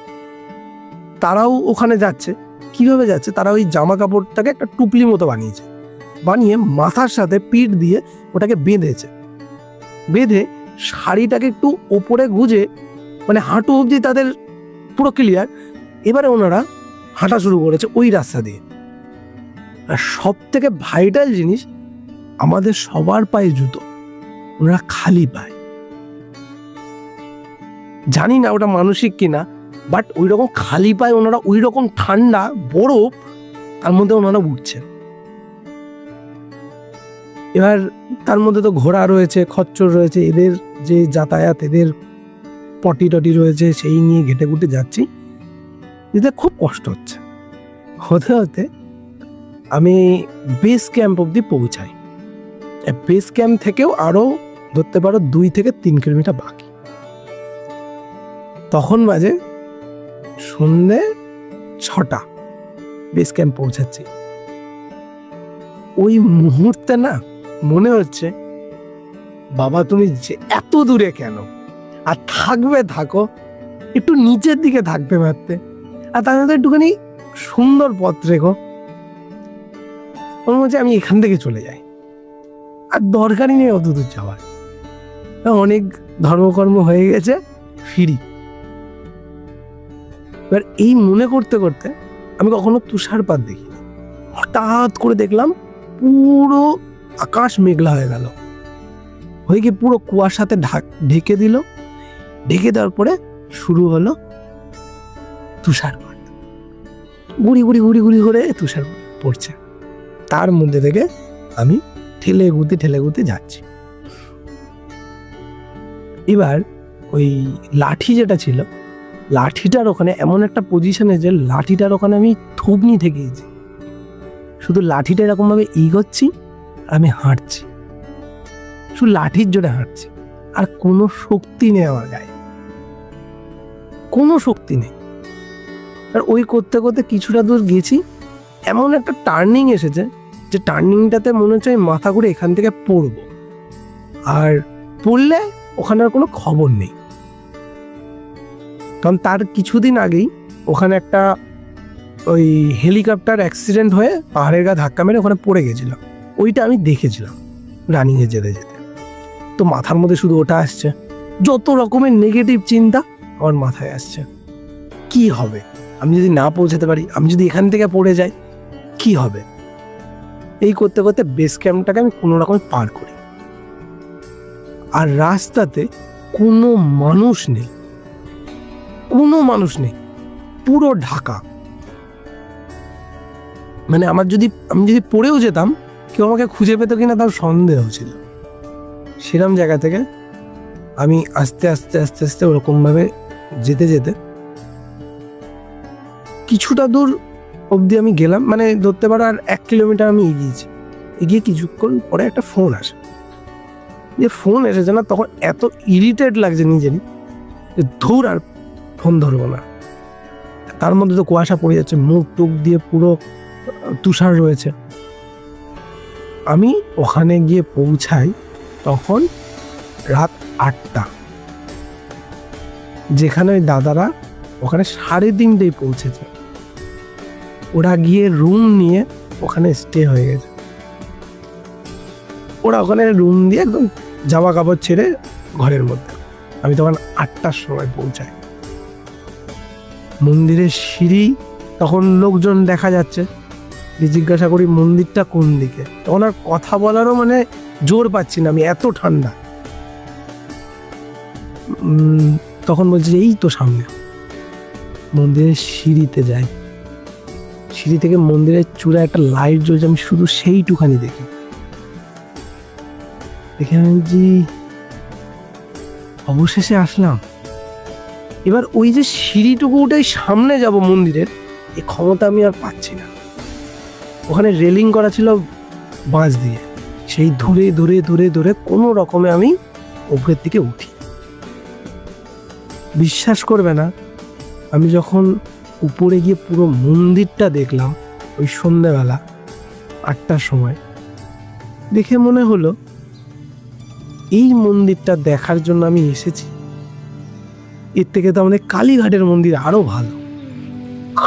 তারাও ওখানে যাচ্ছে। কিভাবে যাচ্ছে? তারা ওই জামা কাপড়টাকে একটা টুপলি মতো বানিয়েছে, বানিয়ে মাথার সাথে পিঠ দিয়ে ওটাকে বেঁধেছে, বেঁধে শাড়িটাকে একটু ওপরে গুজে, মানে হাঁটু অবধি তাদের পুরো ক্লিয়ার। এবারে ওনারা হাঁটা শুরু করেছে ওই রাস্তা দিয়ে। আর সব থেকে ভাইটাল জিনিস, আমাদের সবার পায়ে জুতো, ওনারা খালি পায়। জানি না ওটা মানসিক কিনা, বাট ওই রকম খালি পায় ওনারা, ওই রকম ঠান্ডা বরফ, তার মধ্যে ওনারা উঠছে। এবার তার মধ্যে তো ঘোড়া রয়েছে, খচ্চর রয়েছে, এদের যে যাতায়াত, এদের পটি টটি রয়েছে, সেই নিয়ে ঘেটে ঘুটে যাচ্ছি, এদের খুব কষ্ট হচ্ছে। হতে হতে আমি বেস ক্যাম্প অবধি পৌঁছাই। বেস ক্যাম্প থেকেও আরও ধরতে পারো 2 থেকে 3 কিলোমিটার বাকি। তখন বাজে সন্ধ্যে 6টা, বেস ক্যাম্প পৌঁছাচ্ছি। ওই মুহূর্তে না মনে হচ্ছে, বাবা তুমি যে এত দূরে কেন, আর থাকবে থাকো, একটু নিচের দিকে থাকবে মারতে, আর তার মধ্যে একটুখানি সুন্দর পথ রেখো। মনে হচ্ছে আমি এখান থেকে চলে যাই, আর দরকারই নেই অত দূর যাওয়ার, অনেক ধর্মকর্ম হয়ে গেছে, ফিরি। এবার এই মনে করতে করতে আমি কখনো তুষারপাত দেখিনি। হঠাৎ করে দেখলাম পুরো আকাশ মেঘলা হয়ে গেল, হয়ে গিয়ে পুরো কুয়াশাতে ঢেকে দিল। ঢেকে দেওয়ার পরে শুরু হলো তুষারপাত, গুড়ি গুড়ি গুড়ি গুড়ি করে তুষারপাত পড়ছে। তার মধ্যে থেকে আমি ঠেলে গুতে যাচ্ছি। এবার ওই লাঠি যেটা ছিল, লাঠিটার ওখানে এমন একটা পজিশনে যে লাঠিটার ওখানে আমি থুবনি থেকেছি। শুধু লাঠিটা এরকমভাবে এগোচ্ছি, আমি হাঁটছি, শুধু লাঠির জোরে হাঁটছি, আর কোনো শক্তি নেই আমার গায়ে, কোনো শক্তি নেই। আর ওই করতে করতে কিছুটা দূর গেছি, এমন একটা টার্নিং এসেছে যে টার্নিংটাতে মনে হচ্ছে আমি মাথা ঘুরে এখান থেকে পড়বো, আর পড়লে ওখানে আর কোনো খবর নেই। কারণ তার কিছুদিন আগেই ওখানে একটা ওই হেলিকপ্টার অ্যাক্সিডেন্ট হয়ে পাহাড়ের গা ধাক্কা মেরে ওখানে পড়ে গেছিল, ওইটা আমি দেখেছিলাম রানিংয়ে যেতে যেতে। তো মাথার মধ্যে শুধু ওটা আসছে, যত রকমের নেগেটিভ চিন্তা আমার মাথায় আসছে। কি হবে আমি যদি না পৌঁছাতে পারি, আমি যদি এখান থেকে পড়ে যাই, কি হবে? এই করতে করতে বেস ক্যাম্পটাকে আমি কোনো রকমে পার করি, আর রাস্তাতে কোনো মানুষ নেই, কোনো মানুষ নেই, পুরো ঢাকা। মানে আমি যদি পড়েও যেতাম, কেউ আমাকে খুঁজে পেত কিনা তার সন্দেহ ছিল। সেরকম জায়গা থেকে আমি আস্তে আস্তে আস্তে আস্তে ওরকমভাবে যেতে যেতে কিছুটা দূর অবধি আমি গেলাম, মানে ধরতে পারো আর 1 কিলোমিটার আমি এগিয়েছি। এগিয়ে কিছুক্ষণ পরে একটা ফোন আসে। যে ফোন এসেছে না, তখন এত ইরিটেট লাগছে নিজেরই যে ধুর আর ফোন ধরবো না। তার মধ্যে তো কুয়াশা পড়ে যাচ্ছে, মুখ টুক দিয়ে পুরো তুষার রয়েছে। আমি ওখানে গিয়ে পৌঁছাই তখন রাত 8টা, যেখানে ওই দাদারা ওখানে 3:30টায় পৌঁছেছে। ওরা গিয়ে রুম নিয়ে ওখানে স্টে হয়ে গেছে। ওরা ওখানে রুম দিয়ে একদম জামা কাপড় ছেড়ে ঘরের মধ্যে। আমি তখন 8টার সময় পৌঁছাই। মন্দিরের সিঁড়ি তখন লোকজন দেখা যাচ্ছে, জিজ্ঞাসা করি মন্দিরটা কোন দিকে, তখন আর কথা বলারও মানে জোর পাচ্ছি না, আমি এত ঠান্ডা। তখন বলছে যে এই তো সামনে। মন্দিরের সিঁড়িতে যাই, সিঁড়ি থেকে মন্দিরের চূড়ায় একটা লাইট জ্বলছে, আমি শুধু সেইটুখানি দেখি। দেখে আমি অবশেষে আসলাম। এবার ওই যে সিঁড়িটুকু উঠে সামনে যাব মন্দিরের, এই ক্ষমতা আমি আর পাচ্ছি না। ওখানে রেলিং করা ছিল বাঁশ দিয়ে, সেই ধরে ধরে ধরে ধরে কোনো রকমে আমি উপরের দিকে উঠি। বিশ্বাস করবে না, আমি যখন উপরে গিয়ে পুরো মন্দিরটা দেখলাম ওই সন্ধ্যেবেলা 8টার সময়, দেখে মনে হলো এই মন্দিরটা দেখার জন্য আমি এসেছি। এর থেকে তো আমাদের কালীঘাটের মন্দির আরো ভালো,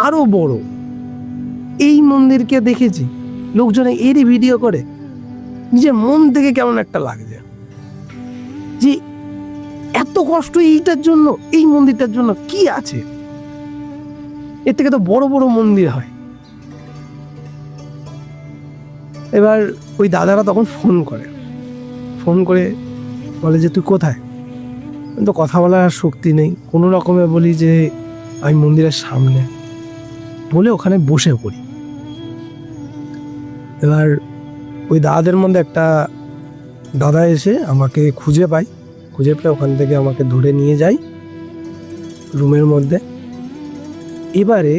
আরো বড়। এই মন্দিরকে দেখেছি, লোকজনে এরই ভিডিও করে, নিজের মন থেকে কেমন একটা লাগছে যে এত কষ্ট এইটার জন্য, এই মন্দিরটার জন্য কি আছে? এর থেকে তো বড় বড় মন্দির হয়। এবার ওই দাদারা তখন ফোন করে বলে যে তুই কোথায়? কিন্তু কথা বলার আর শক্তি নেই, কোনো রকমে বলি যে আমি মন্দিরের সামনে, বলে ওখানে বসে পড়ি। এবার ওই দাদাদের মধ্যে একটা দাদা এসে আমাকে খুঁজে পেয়ে ওখান থেকে আমাকে ধরে নিয়ে যায় রুমের মধ্যে। এবারে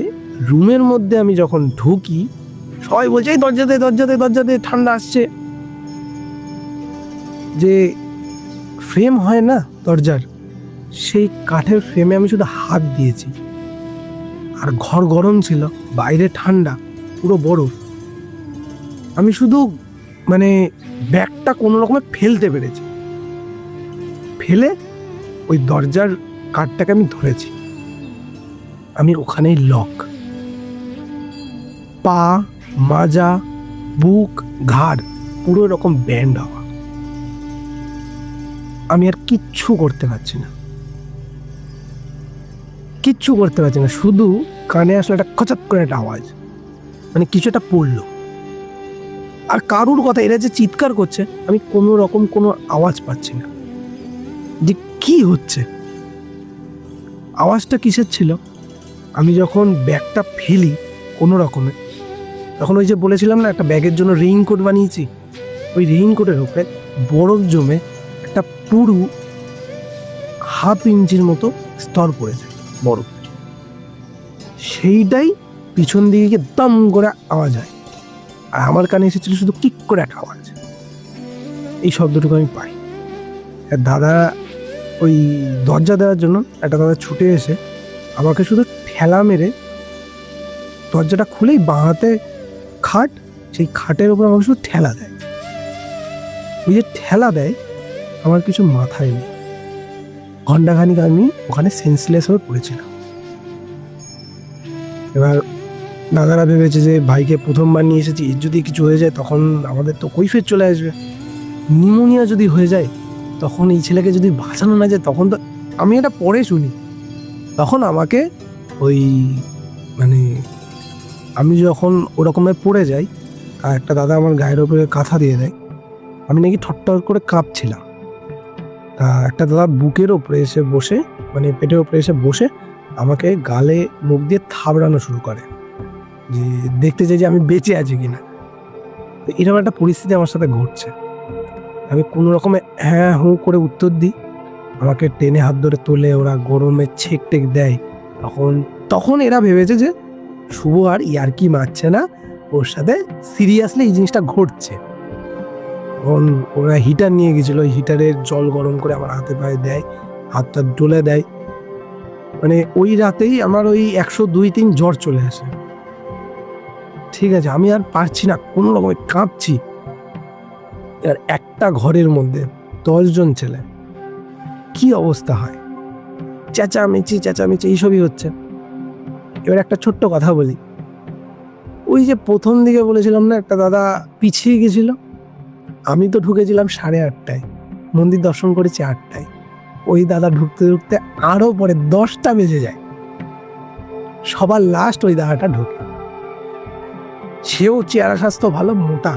রুমের মধ্যে আমি যখন ঢুকি, সবাই বলছে এই দরজাতে দরজাতে দরজাতে ঠান্ডা আসছে। যে ফ্রেম হয় না দরজার, সেই কাঠের ফ্রেমে আমি শুধু হাত দিয়েছি, আর ঘর গরম ছিল, বাইরে ঠান্ডা, পুরো বরফ। আমি শুধু মানে ব্যাগটা কোনো রকমে ফেলতে পেরেছি, ফেলে ওই দরজার কাঠটাকে আমি ধরেছি। আমি ওখানেই লক। পা, মাজা, বুক, ঘাড় পুরো এরকম ব্যান্ড হওয়া। আমি আর কিচ্ছু করতে পারছি না, কিচ্ছু করতে পারছি না। শুধু কানে আসলে একটা খচাত করে একটা আওয়াজ, মানে কিছু একটা পড়লো। আর কারুর কথা, এরা যে চিৎকার করছে, আমি কোনো রকম কোনো আওয়াজ পাচ্ছি না যে কি হচ্ছে। আওয়াজটা কিসের ছিল? আমি যখন ব্যাগটা ফেলি কোনো রকমে, তখন ওই যে বলেছিলাম না একটা ব্যাগের জন্য রেইনকোট বানিয়েছি, ওই রেইনকোটের উপরে বরফ জমে একটা পুরো 1/2 ইঞ্চির মতো স্তর পড়েছে বরফ। সেইটাই পিছন দিকে গিয়ে দম করে আওয়াজ হয়, আর আমার কানে এসেছিল শুধু কিক করে একটা আওয়াজ। এই শব্দটুকু আমি পাই। আর দাদা ওই দরজা দেওয়ার জন্য একটা দাদা ছুটে এসে আমাকে শুধু ঠেলা মেরে দরজাটা খুলেই বাঁ হাতে খাট, সেই খাটের উপর আমাকে শুধু ঠেলা দেয়। ওই যে ঠেলা দেয়, আমার কিছু মাথায় নেই। ঘন্টাখানিক আমি ওখানে সেন্সলেস হয়ে পড়েছিলাম। এবার দাদারা ভেবেছে যে ভাইকে প্রথমবার নিয়ে এসেছি, এর যদি কিছু হয়ে যায় তখন আমাদের তো কৈফিয়ত চলে আসবে। নিউমোনিয়া যদি হয়ে যায় তখন এই ছেলেকে যদি বাঁচানো না যায় তখন তো। আমি এটা পরে শুনি, তখন আমাকে ওই মানে আমি যখন ওরকমভাবে পড়ে যাই, আর একটা দাদা আমার গায়ের ওপরে কাঁথা দিয়ে দেয়, আমি নাকি ঠট্টর করে কাঁপছিলাম। তা একটা দাদা বুকের ওপরে এসে বসে, মানে পেটের ওপরে এসে বসে আমাকে গালে মুখ দিয়ে থাবড়ানো শুরু করে, যে দেখতে চাই যে আমি বেঁচে আছি কিনা। তো এরকম একটা পরিস্থিতি আমার সাথে ঘটছে। আমি কোনো রকমে হ্যাঁ হুঁ করে উত্তর দিই। আমাকে টেনে হাত ধরে তোলে, ওরা গরমে ছেক টেক দেয়। তখন এরা ভেবেছে যে শুভ আর ইয়ার্কি মারছে না, ওর সাথে সিরিয়াসলি এই জিনিসটা ঘটছে। তখন ওরা হিটার নিয়ে গেছিলো, ওই হিটারের জল গরম করে আমার হাতে পায়ে দেয়, হাতটা ডলে দেয়। মানে ওই রাতেই আমার ওই 102-3 জ্বর চলে আসে। ঠিক আছে, আমি আর পারছি না, কোনো রকমে কাঁপছি। আর একটা ঘরের মধ্যে 10 জন ছেলে, কি অবস্থা হয়, চেঁচামেচি চেঁচামেচি এইসবই হচ্ছে। এবার একটা ছোট্ট কথা বলি, ওই যে প্রথম দিকে বলেছিলাম না একটা দাদা পিছিয়ে গেছিল, আমি তো ঢুকেছিলাম 8:30টায়, মন্দির দর্শন করেছি 8টায়। ওই দাদা ঢুকতে ঢুকতে আরো পরে 10টা বেজে যায়। সবার লাস্ট ওই দাদাটা ঢুকে। সেও চেহারা স্বাস্থ্য ভালো, মোটা,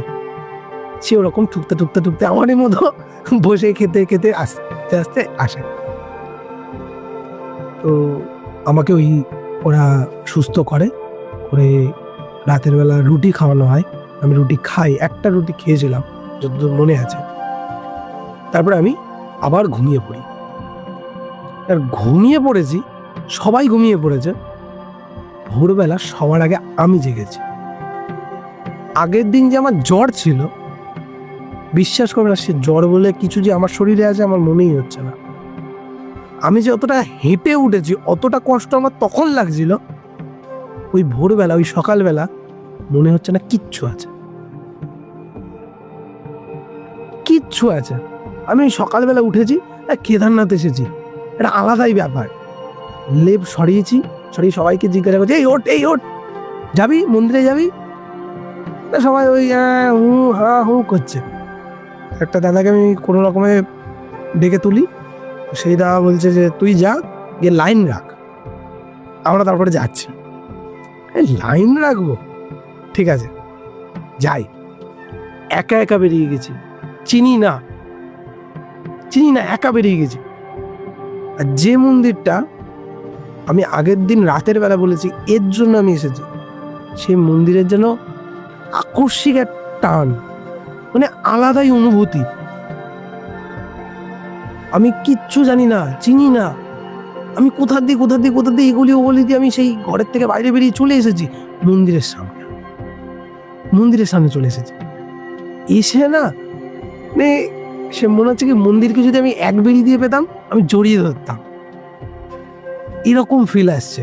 সে ওরকম ঠুকতে ঠুকতে ঠুকতে আমারই মতো বসে খেতে খেতে আস্তে আস্তে আসে। তো আমাকে ওই ওরা সুস্থ করে রাতের বেলা রুটি খাওয়ানো হয়। আমি রুটি খাই, একটা রুটি খেয়েছিলাম যতদূর মনে আছে। তারপরে আমি আবার ঘুমিয়ে পড়ি। আর ঘুমিয়ে পড়েছি, সবাই ঘুমিয়ে পড়েছে, ভোরবেলা সবার আগে আমি জেগেছি। আগের দিন যে আমার জ্বর ছিল, বিশ্বাস করবে না, সে জ্বর বলে কিছু যে আমার শরীরে আছে আমার মনেই হচ্ছে না। আমি যে অতটা হেঁটে উঠেছি, অতটা কষ্ট আমার তখন লাগছিল, ওই ভোরবেলা ওই সকালবেলা মনে হচ্ছে না কিচ্ছু আছে, কিচ্ছু আছে। আমি ওই সকালবেলা উঠেছি, কেদারনাথ এসেছি, এটা আলাদাই ব্যাপার। লেপ সরিয়েছি, সরিয়ে সবাইকে জিজ্ঞাসা করছি, এই ওঠ যাবি, মন্দিরে যাবি? সবাই ওই হু হা হু করছে। একটা দাদাকে আমি কোনো রকমে ডেকে তুলি, সেই দাদা বলছে যে তুই যা, গিয়ে লাইন রাখ, আমরা তারপরে যাচ্ছি। লাইন রাখবো, ঠিক আছে যাই। একা একা বেরিয়ে গেছি, চিনি না, একা বেরিয়ে গেছি। আর যে মন্দিরটা আমি আগের দিন রাতের বেলা বলেছি এর জন্য আমি এসেছি, সেই মন্দিরের যেন আকস্মিক এক টান, মানে আলাদাই অনুভূতি। আমি কিচ্ছু জানি না, চিনি না, আমি কোথা দিয়ে এগুলি ওগুলি দিয়ে আমি সেই ঘরের থেকে বাইরে বেরিয়ে চলে এসেছি মন্দিরের সামনে। মন্দিরের সামনে চলে এসেছে। এসে না মানে সে মনে হচ্ছে কি মন্দিরকে যদি আমি এক বেরি দিয়ে পেতাম আমি জড়িয়ে ধরতাম, এরকম ফিল আসছে।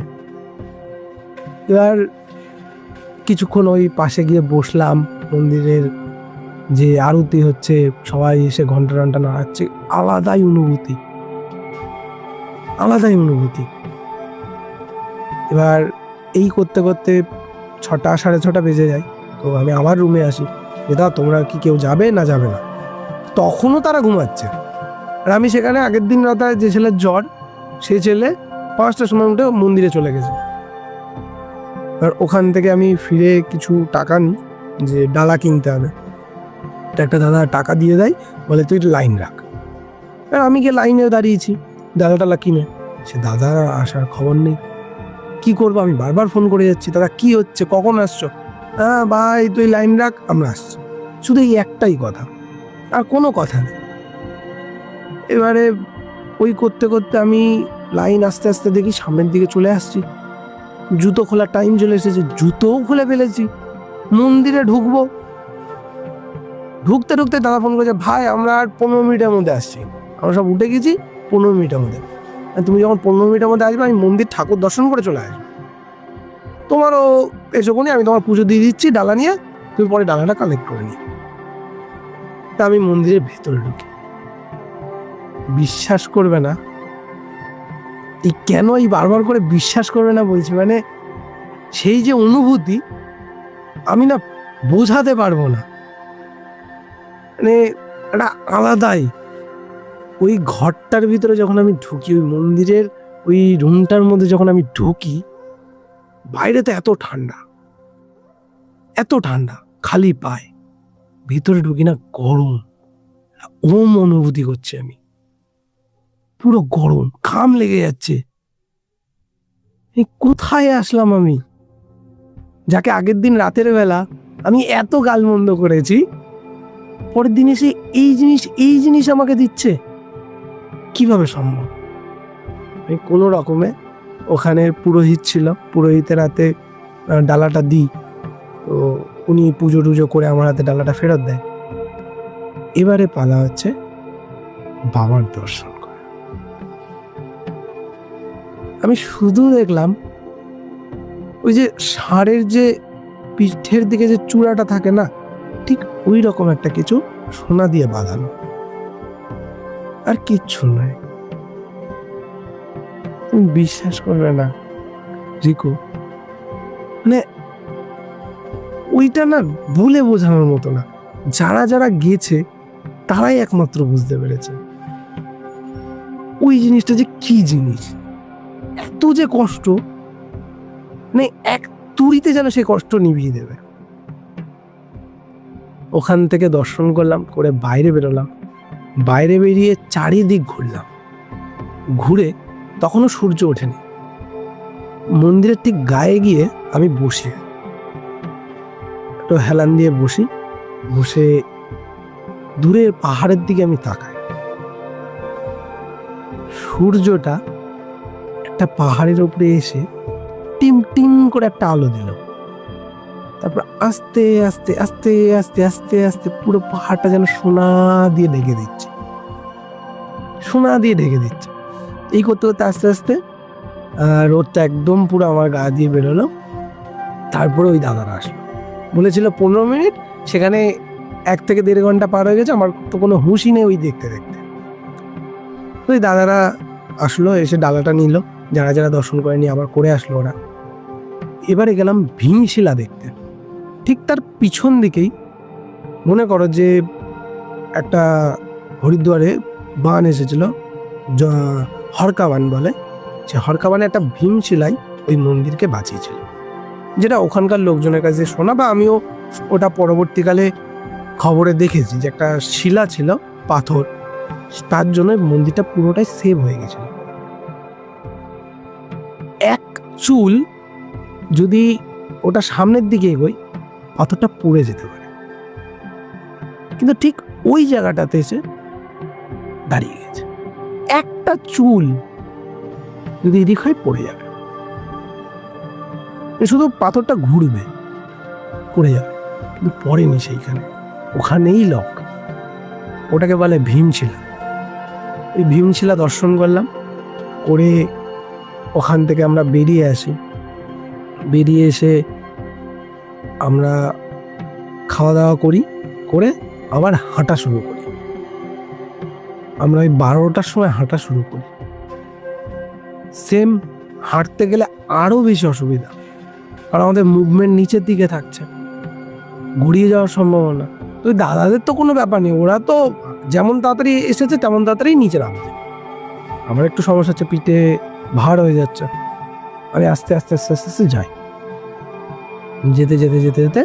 এবার কিছুক্ষণ ওই পাশে গিয়ে বসলাম, মন্দিরের যে আরতি হচ্ছে সবাই এসে ঘন্টা ঘন্টা নাড়াচ্ছে, আলাদাই অনুভূতি, আলাদাই অনুভূতি। এবার এই করতে করতে 6টা 6:30 বেজে যায়। তো আমি আমার রুমে আসি, দাদা তোমরা কি কেউ যাবে না যাবে না? তখনও তারা ঘুমাচ্ছে। আর আমি সেখানে আগের দিন রাতে যে ছেলের জ্বর, সে ছেলে 5টার সময় উঠে মন্দিরে চলে গেছে। আর ওখান থেকে আমি ফিরে কিছু টাকা নিই যে ডালা কিনতে হবে। একটা দাদা টাকা দিয়ে দেয়, বলে তুই লাইন রাখ। আর আমি গিয়ে লাইনে দাঁড়িয়েছি ডালা টালা কিনে। সে দাদার আসার খবর নেই। কি করবো, আমি বারবার ফোন করে যাচ্ছি, দাদা কি হচ্ছে, কখন আসছো? হ্যাঁ ভাই তুই লাইন রাখ, আমরা আসছি। শুধু এই একটাই কথা, আর কোনো কথা নেই। এবারে ওই করতে করতে আমি লাইন আস্তে আস্তে দেখি সামনের দিকে চলে আসছি। জুতো খোলার টাইম চলে এসেছে, জুতোও খুলে ফেলেছি। মন্দিরে ঢুকবো, ঢুকতে ঢুকতে দাদা ফোন করেছে, ভাই আমরা আর 15 মিনিটের মধ্যে আসছি। আমরা সব উঠে গেছি 15 মিনিটের মধ্যে। তুমি যখন 15 মিনিটের মধ্যে আসবে আমি মন্দির ঠাকুর দর্শন করে চলে আসবো, তোমারও এসো কোনি, আমি তোমার পুজো দিয়ে দিচ্ছি ডালা নিয়ে, তুমি পরে ডালাটা কালেক্ট করে নিও। তা আমি মন্দিরের ভেতরে ঢুকি, বিশ্বাস করবে না, এই কেন এই বারবার করে বিশ্বাস করবে না বলছি, মানে সেই যে অনুভূতি আমি না বোঝাতে পারবো না, মানে একটা আলাদাই। ওই ঘরটার ভিতরে যখন আমি ঢুকি, ওই মন্দিরের ওই রুমটার মধ্যে যখন আমি ঢুকি, বাইরে তো এত ঠান্ডা, এত ঠান্ডা, খালি পায়। ভিতরে ঢুকি না গরম, ওম অনুভূতি করছে আমি, পুরো গরম, ঘাম লেগে যাচ্ছে। এই কোথায় আসলাম আমি? যাকে আগের দিন রাতের বেলা আমি এত গালমন্দ করেছি, পরের দিন এসে এই জিনিস আমাকে দিচ্ছে, কিভাবে সম্ভব? আমি কোনো রকমে ওখানে পুরোহিত ছিল, পুরোহিতের হাতে ডালাটা দিই, তো উনি পুজো টুজো করে আমার হাতে ডালাটা ফেরত দেয়। এবারে পালা হচ্ছে বাবার দর্শন করা। আমি শুধু দেখলাম ওই যে ষাঁড়ের যে পিঠের দিকে যে চূড়াটা থাকে না, ঠিক ওই রকম একটা কিছু সোনা দিয়ে বাঁধানো, আর কিচ্ছু নয়। তুমি বিশ্বাস করবে না রিকু, মানে ওইটা না বলে বোঝানোর মতো না। যারা যারা গেছে তারাই একমাত্র বুঝতে পেরেছে ওই জিনিসটা যে কি জিনিস, এত যে কষ্ট, মানে এক তুড়িতে যেন সেই কষ্ট নিভিয়ে দেবে। ওখান থেকে দর্শন করলাম, করে বাইরে বেরোলাম। বাইরে বেরিয়ে চারিদিক ঘুরলাম, ঘুরে তখনও সূর্য ওঠেনি। মন্দিরের ঠিক গায়ে গিয়ে আমি বসি, একটু হেলান দিয়ে বসি, বসে দূরের পাহাড়ের দিকে আমি তাকাই। সূর্যটা একটা পাহাড়ের উপরে এসে টিম টিম করে একটা আলো দিল, তারপর আস্তে আস্তে আস্তে আস্তে আস্তে আস্তে পুরো পাহাড়টা যেন সোনা দিয়ে ঢেকে দিচ্ছে, সোনা দিয়ে ঢেকে দিচ্ছে। এই করতে করতে আস্তে আস্তে রোদটা একদম পুরো আমার গা দিয়ে বেরোলো। তারপরে ওই দাদারা আসলো, বলেছিল 15 মিনিট, সেখানে 1 থেকে 1.5 ঘন্টা পার হয়ে গেছে। আমার তো কোনো হুঁশই নেই ওই দেখতে দেখতে। ওই দাদারা আসলো, এসে ডালাটা নিল, যারা যারা দর্শন করেনি আবার করে আসলো ওরা। এবারে গেলাম ভীমশিলা দেখতে। ঠিক তার পিছন দিকেই মনে করো যে একটা হরিদ্বারে বান এসেছিল, হরকাবান বলে, সে হরকাবানে একটা ভীমশিলাই ওই মন্দিরকে বাঁচিয়েছিল, যেটা ওখানকার লোকজনের কাছে শোনা, বা আমিও ওটা পরবর্তীকালে খবরে দেখেছি যে একটা শিলা ছিল পাথর, তার জন্য মন্দিরটা পুরোটাই সেভ হয়ে গেছিল। এক চুল যদি ওটা সামনের দিকে এগোয় পাথরটা পড়ে যেতে পারে, কিন্তু ঠিক ওই জায়গাটাতে এসে দাঁড়িয়ে গেছে। একটা চুল যদি এদিক হয় পড়ে যাবে, শুধু পাথরটা ঘুরবে, পড়ে যাবে। কিন্তু পড়েনি সেইখানে, ওখানেই লক। ওটাকে বলে ভীমশিলা। এই ভীমশিলা দর্শন করলাম, করে ওখান থেকে আমরা বেরিয়ে আসি। বেরিয়ে এসে আমরা খাওয়া দাওয়া করি, করে আবার হাঁটা শুরু করি। আমরা ওই 12টার সময় হাঁটা শুরু করি। সেম হাঁটতে গেলে আরও বেশি অসুবিধা, কারণ আমাদের মুভমেন্ট নিচের দিকে থাকছে, ঘুরিয়ে যাওয়ার সম্ভাবনা। তো ওই দাদাদের তো কোনো ব্যাপার নেই, ওরা তো যেমন তাড়াতাড়ি এসেছে তেমন তাড়াতাড়ি নিচে নামবে। আমার একটু সমস্যা হচ্ছে, পিঠে ভার হয়ে যাচ্ছে। আমি আস্তে আস্তে আস্তে আস্তে আস্তে যাই। যেতে যেতে যেতে যেতে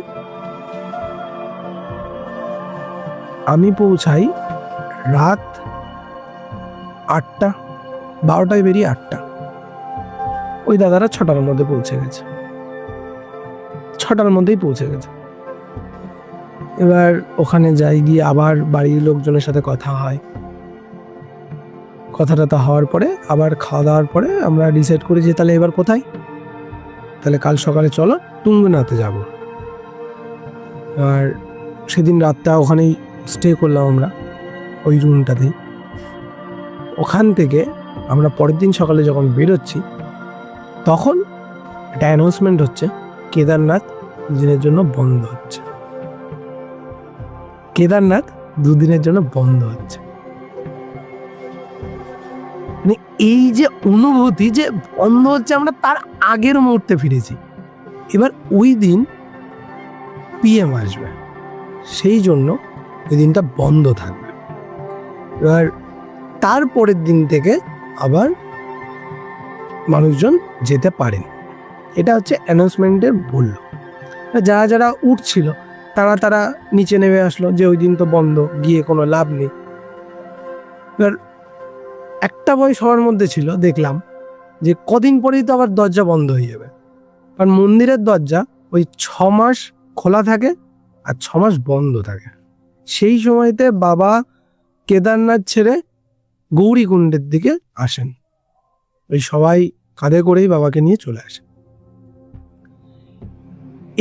আমি পৌঁছাই রাত 8টা, 12টায় বেরিয়ে 8টা। ওই দাদারা 6টার মধ্যে পৌঁছে গেছে, 6টার মধ্যেই পৌঁছে গেছে। এবার ওখানে যাই, গিয়ে আবার বাড়ির লোকজনের সাথে কথা হয়। কথাটা হওয়ার পরে আবার খাওয়া দাওয়ার পরে আমরা ডিসাইড করি যে তাহলে এবার কোথায়, তাহলে কাল সকালে চলো তুঙ্গনাথে যাব। আর সেদিন রাতটা ওখানেই স্টে করলাম আমরা, ওই রুমটাতেই। ওখান থেকে আমরা পরের দিন সকালে যখন বেরোচ্ছি, তখন একটা অ্যানাউন্সমেন্ট হচ্ছে কেদারনাথ দুদিনের জন্য বন্ধ হচ্ছে। কেদারনাথ দুদিনের জন্য বন্ধ হচ্ছে। মানে এই যে অনুভূতি যে বন্ধ হচ্ছে, আমরা তার আগের মুহূর্তে ফিরেছি। এবার ওই দিন পিএম আসবে, সেই জন্য ওই দিনটা বন্ধ থাকবে। এবার তারপরের দিন থেকে আবার মানুষজন যেতে পারেন, এটা হচ্ছে অ্যানাউন্সমেন্টের বলল। যারা যারা উঠছিল তারা নিচে নেমে আসলো, যে ওই দিন তো বন্ধ, গিয়ে কোনো লাভ নেই। এবার একটা ভয় সবার মধ্যে ছিল, দেখলাম যে কদিন পরেই তো আবার দরজা বন্ধ হয়ে যাবে। কারণ মন্দিরের দরজা ওই 6 মাস খোলা থাকে আর 6 মাস বন্ধ থাকে। সেই সময়তে বাবা কেদারনাথ ছেড়ে গৌরীকুণ্ডের দিকে আসেন, ওই সবাই কাঁধে করেই বাবাকে নিয়ে চলে আসে।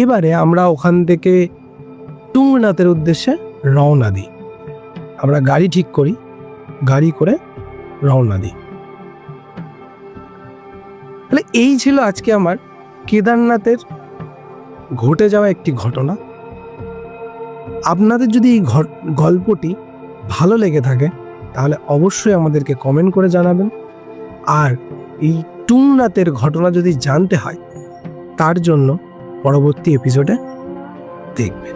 এবারে আমরা ওখান থেকে তুঙ্গনাথের উদ্দেশ্যে রওনা দিই। আমরা গাড়ি ঠিক করি, গাড়ি করে রওনা দিই। তাহলে এই ছিল আজকে আমার কেদারনাথের ঘটে যাওয়া একটি ঘটনা। আপনাদের যদি এই গল্পটি ভালো লেগে থাকে তাহলে অবশ্যই আমাদেরকে কমেন্ট করে জানাবেন। আর এই তুঙ্গনাথের ঘটনা যদি জানতে হয় তার জন্য পরবর্তী এপিসোডে দেখবেন।